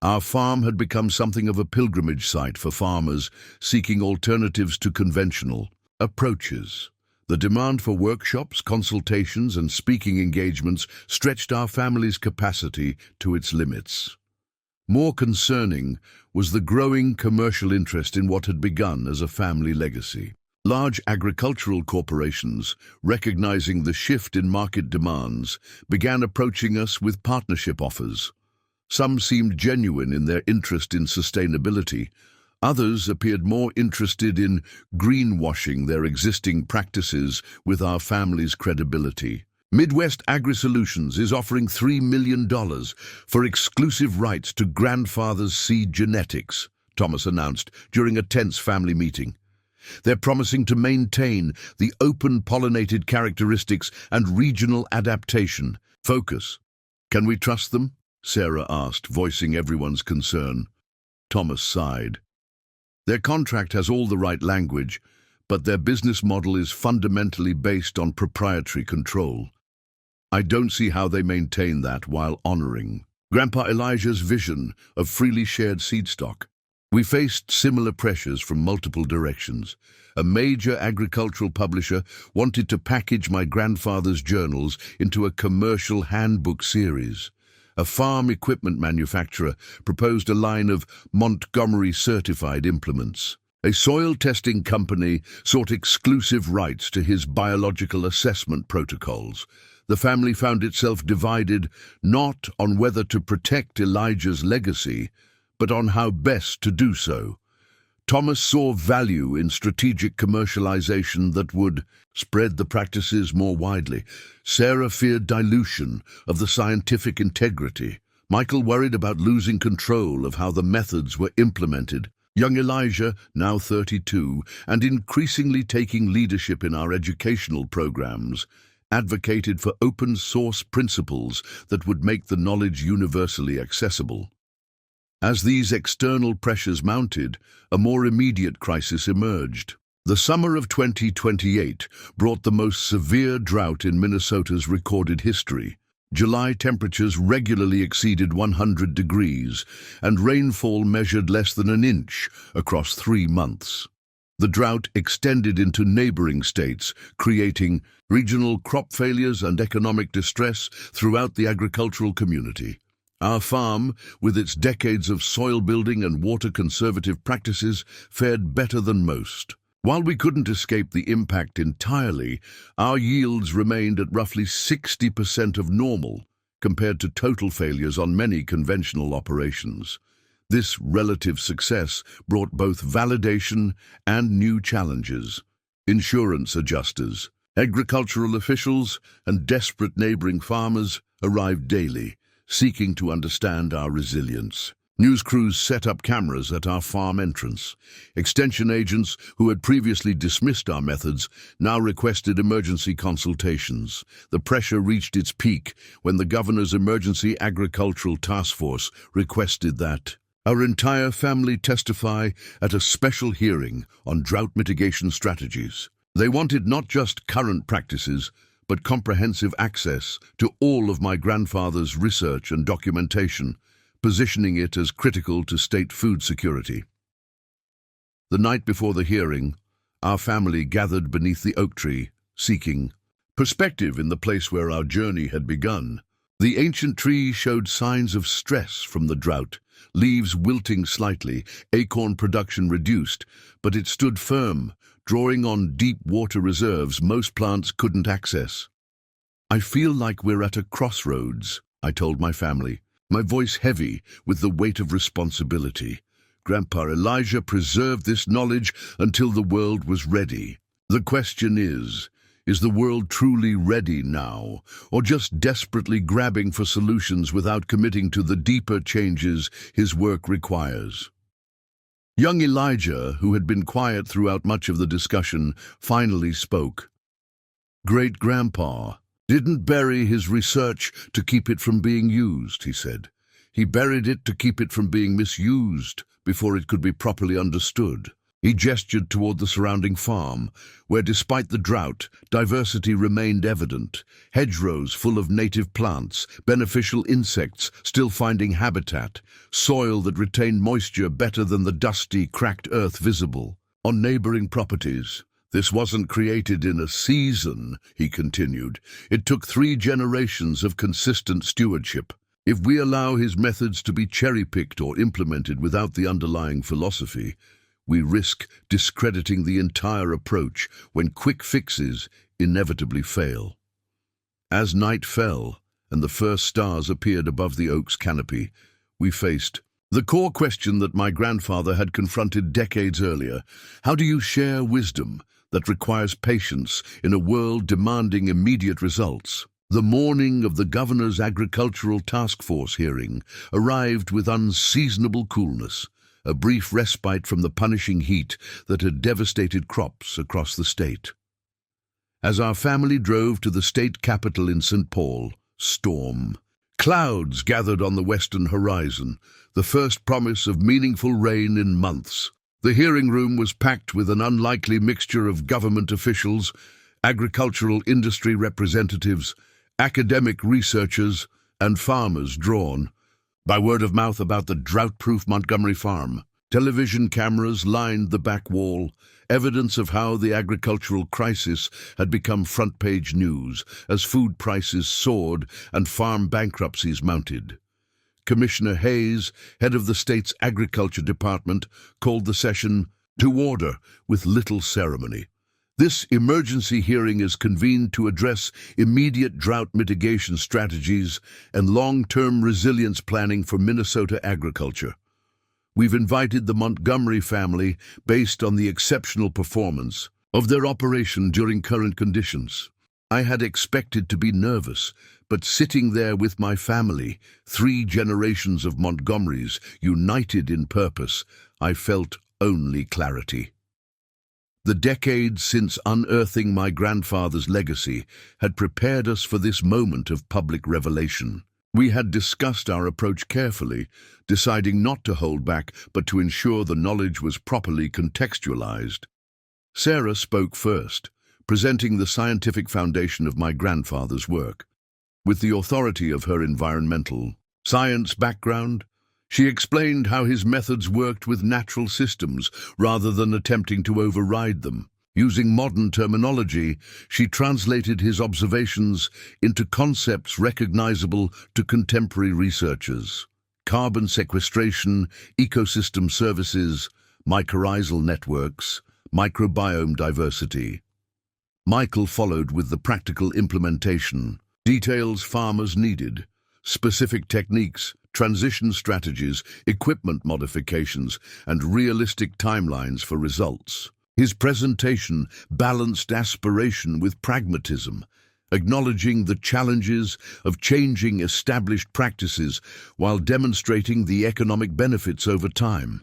Our farm had become something of a pilgrimage site for farmers seeking alternatives to conventional approaches. The demand for workshops, consultations, and speaking engagements stretched our family's capacity to its limits. More concerning was the growing commercial interest in what had begun as a family legacy. Large agricultural corporations, recognizing the shift in market demands, began approaching us with partnership offers. Some seemed genuine in their interest in sustainability. Others appeared more interested in greenwashing their existing practices with our family's credibility. Midwest Agri-Solutions is offering $3 million for exclusive rights to grandfather's seed genetics, Thomas announced during a tense family meeting. They're promising to maintain the open-pollinated characteristics and regional adaptation. Focus. Can we trust them? Sarah asked, voicing everyone's concern. Thomas sighed. Their contract has all the right language, but their business model is fundamentally based on proprietary control. I don't see how they maintain that while honoring Grandpa Elijah's vision of freely shared seed stock. We faced similar pressures from multiple directions. A major agricultural publisher wanted to package my grandfather's journals into a commercial handbook series. a farm equipment manufacturer, proposed a line of Montgomery-certified implements. A soil testing company sought exclusive rights to his biological assessment protocols. The family found itself divided not on whether to protect Elijah's legacy, but on how best to do so. Thomas saw value in strategic commercialization that would spread the practices more widely. Sarah feared dilution of the scientific integrity. Michael worried about losing control of how the methods were implemented. Young Elijah, now 32, and increasingly taking leadership in our educational programs, advocated for open-source principles that would make the knowledge universally accessible. As these external pressures mounted, a more immediate crisis emerged. The summer of 2028 brought the most severe drought in Minnesota's recorded history. July temperatures regularly exceeded 100 degrees, and rainfall measured less than an inch across 3 months. The drought extended into neighboring states, creating regional crop failures and economic distress throughout the agricultural community. Our farm, with its decades of soil building and water conservative practices, fared better than most. While we couldn't escape the impact entirely, our yields remained at roughly 60% of normal, compared to total failures on many conventional operations. This relative success brought both validation and new challenges. Insurance adjusters, agricultural officials, and desperate neighboring farmers arrived daily, seeking to understand our resilience. News crews set up cameras at our farm entrance. Extension agents who had previously dismissed our methods now requested emergency consultations. The pressure reached its peak when the governor's Emergency Agricultural Task Force requested that our entire family testify at a special hearing on drought mitigation strategies. They wanted not just current practices, but comprehensive access to all of my grandfather's research and documentation, positioning it as critical to state food security. The night before the hearing, our family gathered beneath the oak tree, seeking perspective in the place where our journey had begun. The ancient tree showed signs of stress from the drought, leaves wilting slightly, acorn production reduced, but it stood firm, drawing on deep water reserves most plants couldn't access. "I feel like we're at a crossroads," I told my family, my voice heavy with the weight of responsibility. Grandpa Elijah preserved this knowledge until the world was ready. The question is the world truly ready now, or just desperately grabbing for solutions without committing to the deeper changes his work requires? Young Elijah, who had been quiet throughout much of the discussion, finally spoke. "Great-grandpa didn't bury his research to keep it from being used," he said. "He buried it to keep it from being misused before it could be properly understood." He gestured toward the surrounding farm, where despite the drought, diversity remained evident. Hedgerows full of native plants, beneficial insects still finding habitat, soil that retained moisture better than the dusty, cracked earth visible. On neighboring properties, "This wasn't created in a season," he continued. "It took 3 generations of consistent stewardship. If we allow his methods to be cherry-picked or implemented without the underlying philosophy, we risk discrediting the entire approach when quick fixes inevitably fail." As night fell and the first stars appeared above the oak's canopy, we faced the core question that my grandfather had confronted decades earlier. How do you share wisdom that requires patience in a world demanding immediate results? The morning of the governor's agricultural task force hearing arrived with unseasonable coolness, a brief respite from the punishing heat that had devastated crops across the state. As our family drove to the state capitol in St. Paul, storm. Clouds gathered on the western horizon, the first promise of meaningful rain in months. The hearing room was packed with an unlikely mixture of government officials, agricultural industry representatives, academic researchers, and farmers drawn by word of mouth about the drought-proof Montgomery farm. Television cameras lined the back wall, evidence of how the agricultural crisis had become front-page news as food prices soared and farm bankruptcies mounted. Commissioner Hayes, head of the state's Agriculture Department, called the session to order with little ceremony. This emergency hearing is convened to address immediate drought mitigation strategies and long-term resilience planning for Minnesota agriculture. We've invited the Montgomery family based on the exceptional performance of their operation during current conditions. I had expected to be nervous, but sitting there with my family, 3 generations of Montgomerys united in purpose, I felt only clarity. The decades since unearthing my grandfather's legacy had prepared us for this moment of public revelation. We had discussed our approach carefully, deciding not to hold back but to ensure the knowledge was properly contextualized. Sarah spoke first, presenting the scientific foundation of my grandfather's work. With the authority of her environmental science background, she explained how his methods worked with natural systems rather than attempting to override them. Using modern terminology, she translated his observations into concepts recognizable to contemporary researchers: carbon sequestration, ecosystem services, mycorrhizal networks, microbiome diversity. Michael followed with the practical implementation, details farmers needed, specific techniques, transition strategies, equipment modifications, and realistic timelines for results. His presentation balanced aspiration with pragmatism, acknowledging the challenges of changing established practices while demonstrating the economic benefits over time.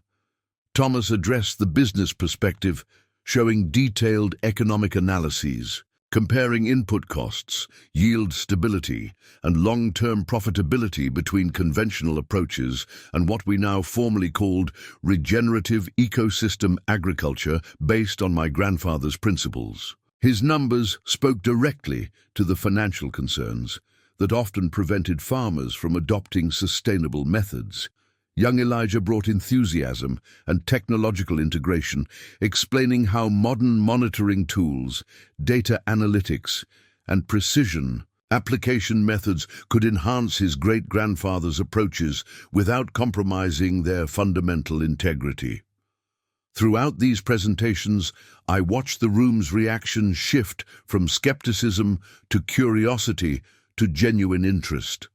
Thomas addressed the business perspective, showing detailed economic analyses, comparing input costs, yield stability, and long-term profitability between conventional approaches and what we now formally called regenerative ecosystem agriculture based on my grandfather's principles. His numbers spoke directly to the financial concerns that often prevented farmers from adopting sustainable methods. Young Elijah brought enthusiasm and technological integration, explaining how modern monitoring tools, data analytics, and precision application methods could enhance his great-grandfather's approaches without compromising their fundamental integrity. Throughout these presentations, I watched the room's reaction shift from skepticism to curiosity to genuine interest.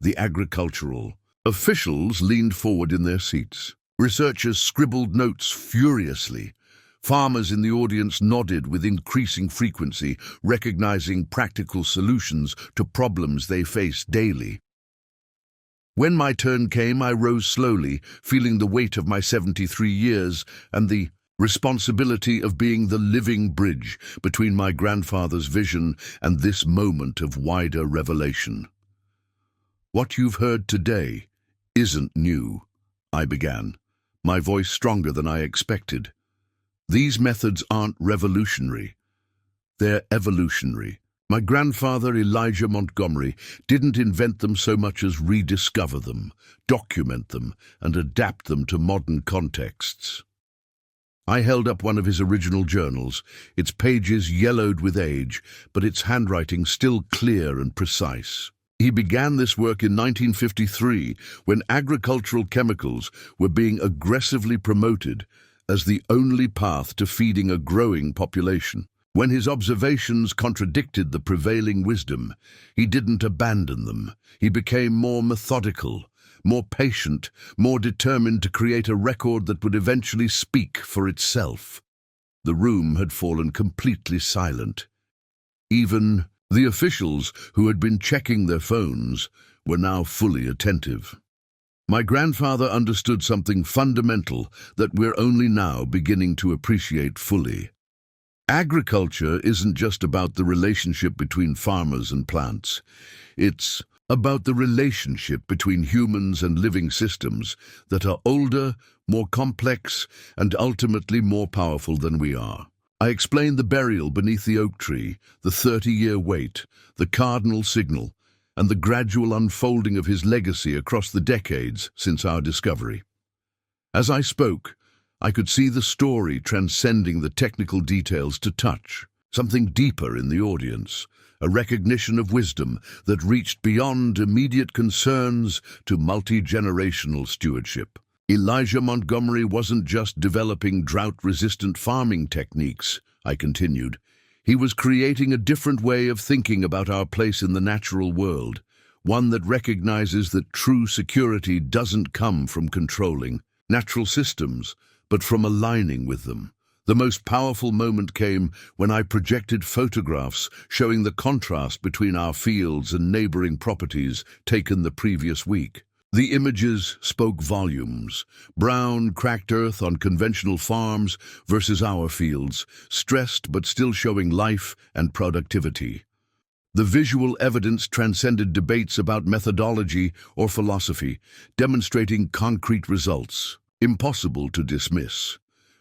The agricultural officials leaned forward in their seats. Researchers scribbled notes furiously. Farmers in the audience nodded with increasing frequency, recognizing practical solutions to problems they faced daily. When my turn came, I rose slowly, feeling the weight of my 73 years and the responsibility of being the living bridge between my grandfather's vision and this moment of wider revelation. "What you've heard today isn't new," I began, my voice stronger than I expected. "These methods aren't revolutionary. They're evolutionary. My grandfather, Elijah Montgomery, didn't invent them so much as rediscover them, document them, and adapt them to modern contexts." I held up one of his original journals, its pages yellowed with age, but its handwriting still clear and precise. He began this work in 1953, when agricultural chemicals were being aggressively promoted as the only path to feeding a growing population. When his observations contradicted the prevailing wisdom, he didn't abandon them. He became more methodical, more patient, more determined to create a record that would eventually speak for itself. The room had fallen completely silent. Even the officials who had been checking their phones were now fully attentive. My grandfather understood something fundamental that we're only now beginning to appreciate fully. Agriculture isn't just about the relationship between farmers and plants. It's about the relationship between humans and living systems that are older, more complex, and ultimately more powerful than we are. I explained the burial beneath the oak tree, the 30-year wait, the cardinal signal, and the gradual unfolding of his legacy across the decades since our discovery. As I spoke, I could see the story transcending the technical details to touch. something deeper in the audience, a recognition of wisdom that reached beyond immediate concerns to multi-generational stewardship. Elijah Montgomery wasn't just developing drought-resistant farming techniques, I continued. He was creating a different way of thinking about our place in the natural world, one that recognizes that true security doesn't come from controlling natural systems, but from aligning with them. The most powerful moment came when I projected photographs showing the contrast between our fields and neighboring properties taken the previous week. The images spoke volumes. Brown, cracked earth on conventional farms versus our fields, stressed but still showing life and productivity. The visual evidence transcended debates about methodology or philosophy, demonstrating concrete results, impossible to dismiss.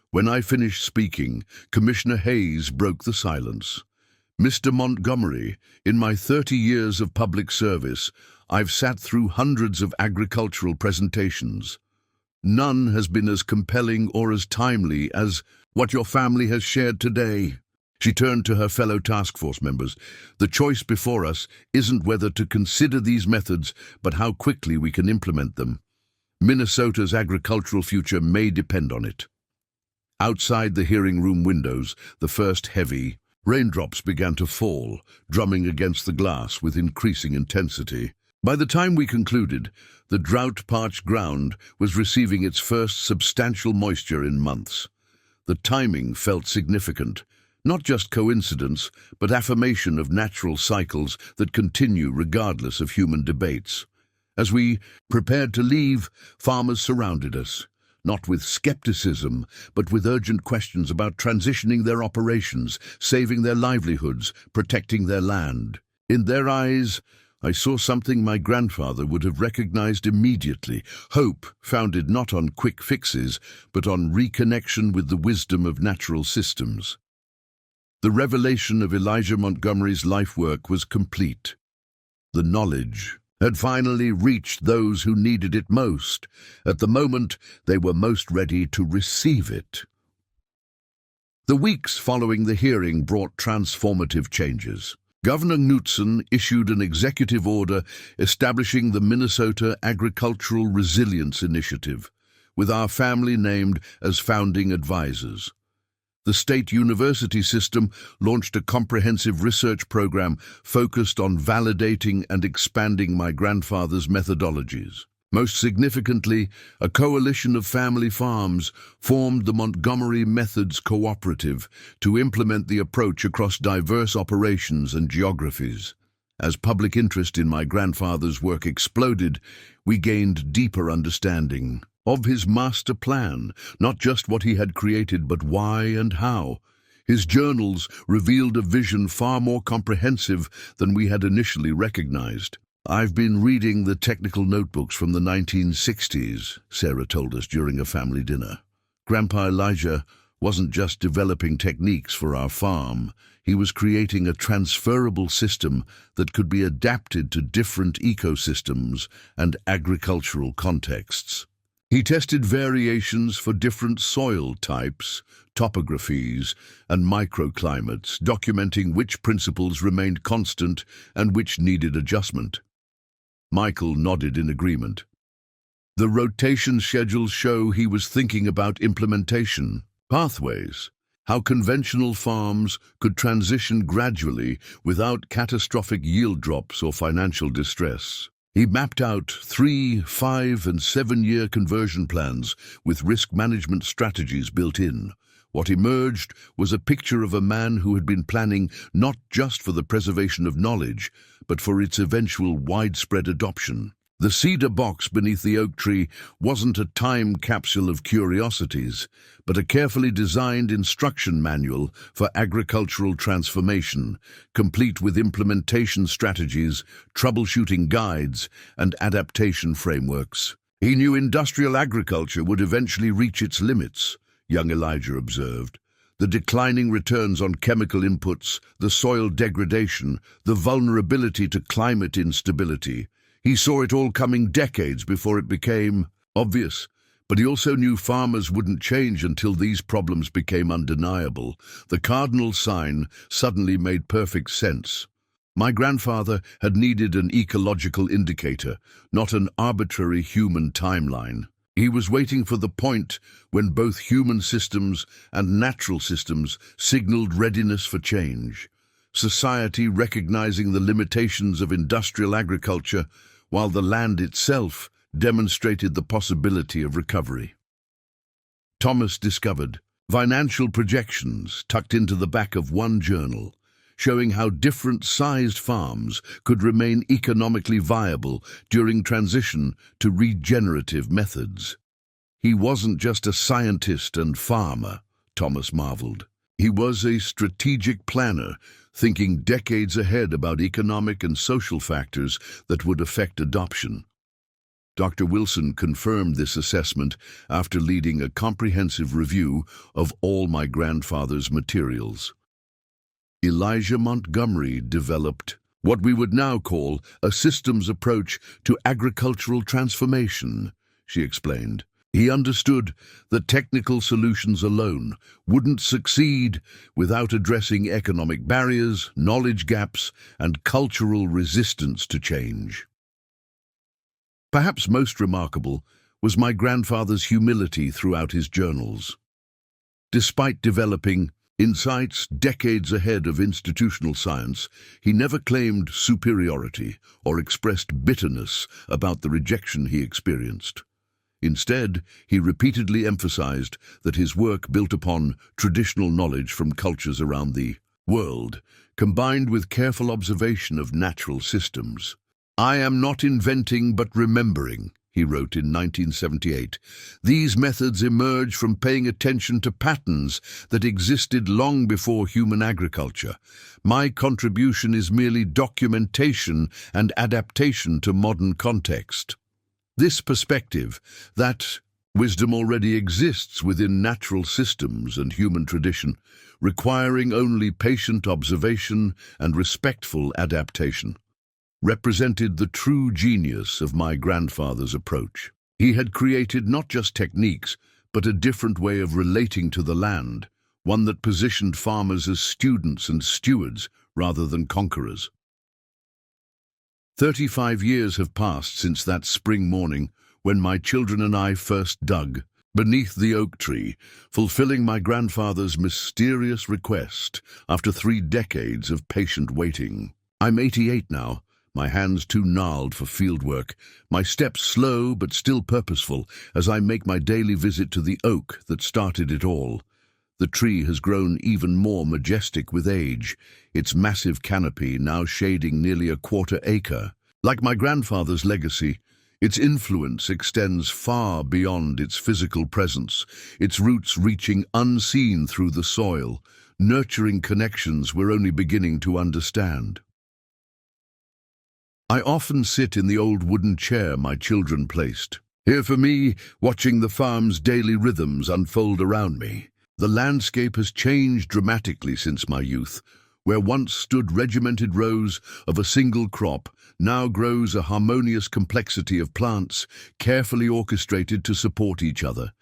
When I finished speaking, Commissioner Hayes broke the silence. Mr. Montgomery, in my 30 years of public service, I've sat through hundreds of agricultural presentations. None has been as compelling or as timely as what your family has shared today. She turned to her fellow task force members. The choice before us isn't whether to consider these methods, but how quickly we can implement them. Minnesota's agricultural future may depend on it. Outside the hearing room windows, the first heavy raindrops began to fall, drumming against the glass with increasing intensity. By the time we concluded, the drought-parched ground was receiving its first substantial moisture in months. The timing felt significant, not just coincidence, but affirmation of natural cycles that continue regardless of human debates. As we prepared to leave, farmers surrounded us, not with skepticism, but with urgent questions about transitioning their operations, saving their livelihoods, protecting their land. In their eyes, I saw something my grandfather would have recognized immediately, hope founded not on quick fixes, but on reconnection with the wisdom of natural systems. The revelation of Elijah Montgomery's life work was complete. The knowledge had finally reached those who needed it most, at the moment they were most ready to receive it. The weeks following the hearing brought transformative changes. Governor Knutson issued an executive order establishing the Minnesota Agricultural Resilience Initiative, with our family named as founding advisors. The state university system launched a comprehensive research program focused on validating and expanding my grandfather's methodologies. Most significantly, a coalition of family farms formed the Montgomery Methods Cooperative to implement the approach across diverse operations and geographies. As public interest in my grandfather's work exploded, we gained deeper understanding of his master plan, not just what he had created, but why and how. His journals revealed a vision far more comprehensive than we had initially recognized. "I've been reading the technical notebooks from the 1960s, Sarah told us during a family dinner. Grandpa Elijah wasn't just developing techniques for our farm, he was creating a transferable system that could be adapted to different ecosystems and agricultural contexts. He tested variations for different soil types, topographies, and microclimates, documenting which principles remained constant and which needed adjustment." Michael nodded in agreement. The rotation schedules show he was thinking about implementation, pathways, how conventional farms could transition gradually without catastrophic yield drops or financial distress. He mapped out 3, 5, and 7-year conversion plans with risk management strategies built in. What emerged was a picture of a man who had been planning not just for the preservation of knowledge, but for its eventual widespread adoption. The cedar box beneath the oak tree wasn't a time capsule of curiosities, but a carefully designed instruction manual for agricultural transformation, complete with implementation strategies, troubleshooting guides, and adaptation frameworks. He knew industrial agriculture would eventually reach its limits, young Elijah observed. The declining returns on chemical inputs, the soil degradation, the vulnerability to climate instability. He saw it all coming decades before it became obvious, But he also knew farmers wouldn't change until these problems became undeniable. The cardinal sign suddenly made perfect sense. My grandfather had needed an ecological indicator, not an arbitrary human timeline. He was waiting for the point when both human systems and natural systems signaled readiness for change. Society recognizing the limitations of industrial agriculture, while the land itself demonstrated the possibility of recovery. Thomas discovered financial projections tucked into the back of one journal, showing how different-sized farms could remain economically viable during transition to regenerative methods. He wasn't just a scientist and farmer, Thomas marveled. He was a strategic planner, thinking decades ahead about economic and social factors that would affect adoption. Dr. Wilson confirmed this assessment after leading a comprehensive review of all my grandfather's materials. Elijah Montgomery developed what we would now call a systems approach to agricultural transformation, she explained. He understood that technical solutions alone wouldn't succeed without addressing economic barriers, knowledge gaps, and cultural resistance to change. Perhaps most remarkable was my grandfather's humility throughout his journals. Despite developing insights decades ahead of institutional science, he never claimed superiority or expressed bitterness about the rejection he experienced. Instead, he repeatedly emphasized that his work built upon traditional knowledge from cultures around the world, combined with careful observation of natural systems. "I am not inventing but remembering," he wrote in 1978. "These methods emerge from paying attention to patterns that existed long before human agriculture. My contribution is merely documentation and adaptation to modern context." This perspective, that wisdom already exists within natural systems and human tradition, requiring only patient observation and respectful adaptation, represented the true genius of my grandfather's approach. He had created not just techniques, but a different way of relating to the land, one that positioned farmers as students and stewards rather than conquerors. 35 years have passed since that spring morning when my children and I first dug beneath the oak tree, fulfilling my grandfather's mysterious request after 3 decades of patient waiting. I'm 88 now, my hands too gnarled for field work, my steps slow but still purposeful as I make my daily visit to the oak that started it all. The tree has grown even more majestic with age, its massive canopy now shading nearly a 1/4 acre. Like my grandfather's legacy, its influence extends far beyond its physical presence, its roots reaching unseen through the soil, nurturing connections we're only beginning to understand. I often sit in the old wooden chair my children placed. Here for me, watching the farm's daily rhythms unfold around me. The landscape has changed dramatically since my youth. Where once stood regimented rows of a single crop, now grows a harmonious complexity of plants, carefully orchestrated to support each other.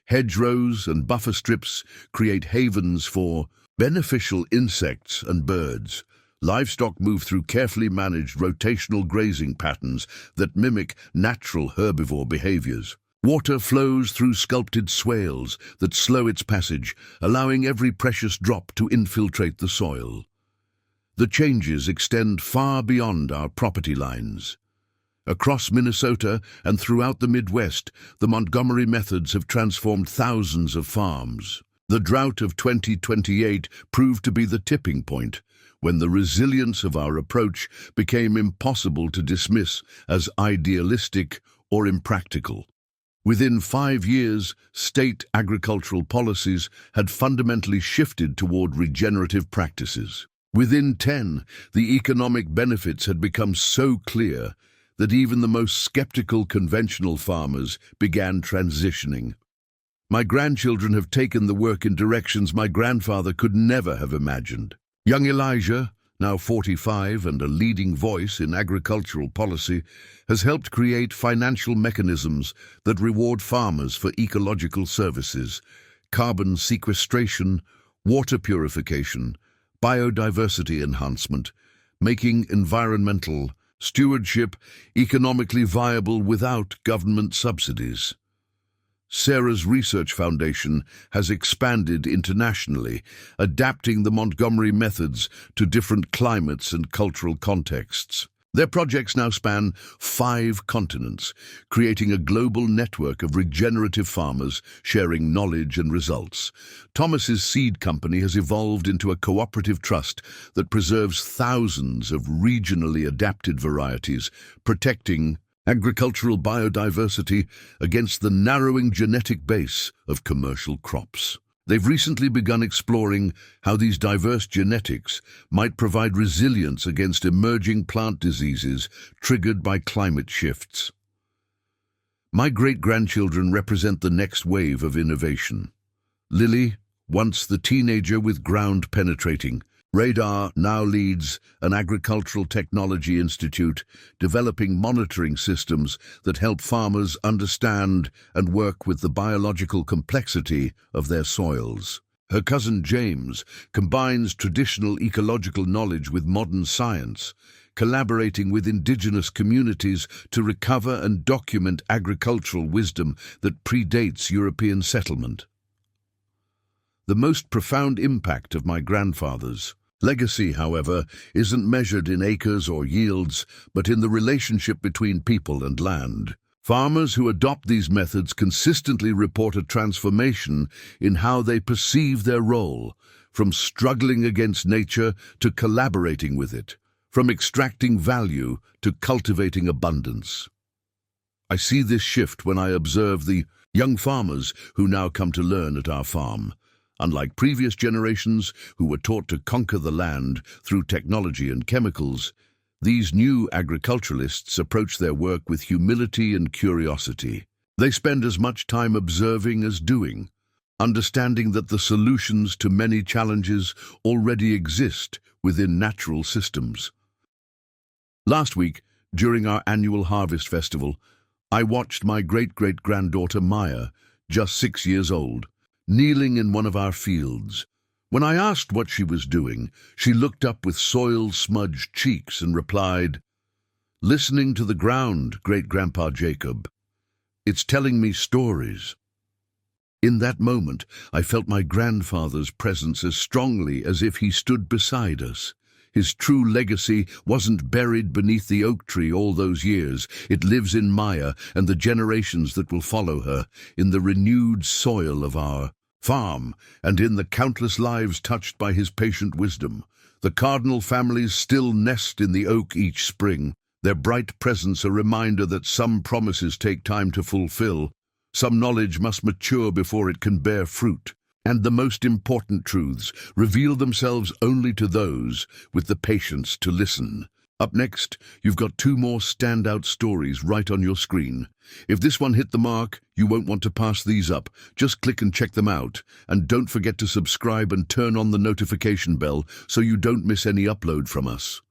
Hedgerows and buffer strips create havens for beneficial insects and birds. Livestock move through carefully managed rotational grazing patterns that mimic natural herbivore behaviors. Water flows through sculpted swales that slow its passage, allowing every precious drop to infiltrate the soil. The changes extend far beyond our property lines. Across Minnesota and throughout the Midwest, the Montgomery methods have transformed thousands of farms. The drought of 2028 proved to be the tipping point, when the resilience of our approach became impossible to dismiss as idealistic or impractical. Within 5 years, state agricultural policies had fundamentally shifted toward regenerative practices. Within 10, the economic benefits had become so clear that even the most skeptical conventional farmers began transitioning. My grandchildren have taken the work in directions my grandfather could never have imagined. Young Elijah, now 45 and a leading voice in agricultural policy, has helped create financial mechanisms that reward farmers for ecological services, carbon sequestration, water purification, biodiversity enhancement, making environmental stewardship economically viable without government subsidies. Sarah's Research Foundation has expanded internationally, adapting the Montgomery methods to different climates and cultural contexts. Their projects now span 5 continents, creating a global network of regenerative farmers sharing knowledge and results. Thomas's seed company has evolved into a cooperative trust that preserves thousands of regionally adapted varieties, protecting agricultural biodiversity against the narrowing genetic base of commercial crops. They've recently begun exploring how these diverse genetics might provide resilience against emerging plant diseases triggered by climate shifts. My great-grandchildren represent the next wave of innovation. Lily, once the teenager with ground-penetrating radar, now leads an agricultural technology institute developing monitoring systems that help farmers understand and work with the biological complexity of their soils. Her cousin James combines traditional ecological knowledge with modern science, collaborating with indigenous communities to recover and document agricultural wisdom that predates European settlement. The most profound impact of my grandfather's legacy, however, isn't measured in acres or yields, but in the relationship between people and land. Farmers who adopt these methods consistently report a transformation in how they perceive their role, from struggling against nature to collaborating with it, from extracting value to cultivating abundance. I see this shift when I observe the young farmers who now come to learn at our farm. Unlike previous generations who were taught to conquer the land through technology and chemicals, these new agriculturalists approach their work with humility and curiosity. They spend as much time observing as doing, understanding that the solutions to many challenges already exist within natural systems. Last week, during our annual Harvest Festival, I watched my great-great-granddaughter Maya, just 6 years old, kneeling in one of our fields. When I asked what she was doing, she looked up with soil-smudged cheeks and replied, "Listening to the ground, Great-Grandpa Jacob. It's telling me stories." In that moment, I felt my grandfather's presence as strongly as if he stood beside us. His true legacy wasn't buried beneath the oak tree all those years. It lives in Maya and the generations that will follow her, in the renewed soil of our farm, and in the countless lives touched by his patient wisdom. The cardinal families still nest in the oak each spring, their bright presence a reminder that some promises take time to fulfill, some knowledge must mature before it can bear fruit, and the most important truths reveal themselves only to those with the patience to listen. Up next, you've got 2 more standout stories right on your screen. If this one hit the mark, you won't want to pass these up. Just click and check them out. And don't forget to subscribe and turn on the notification bell so you don't miss any upload from us.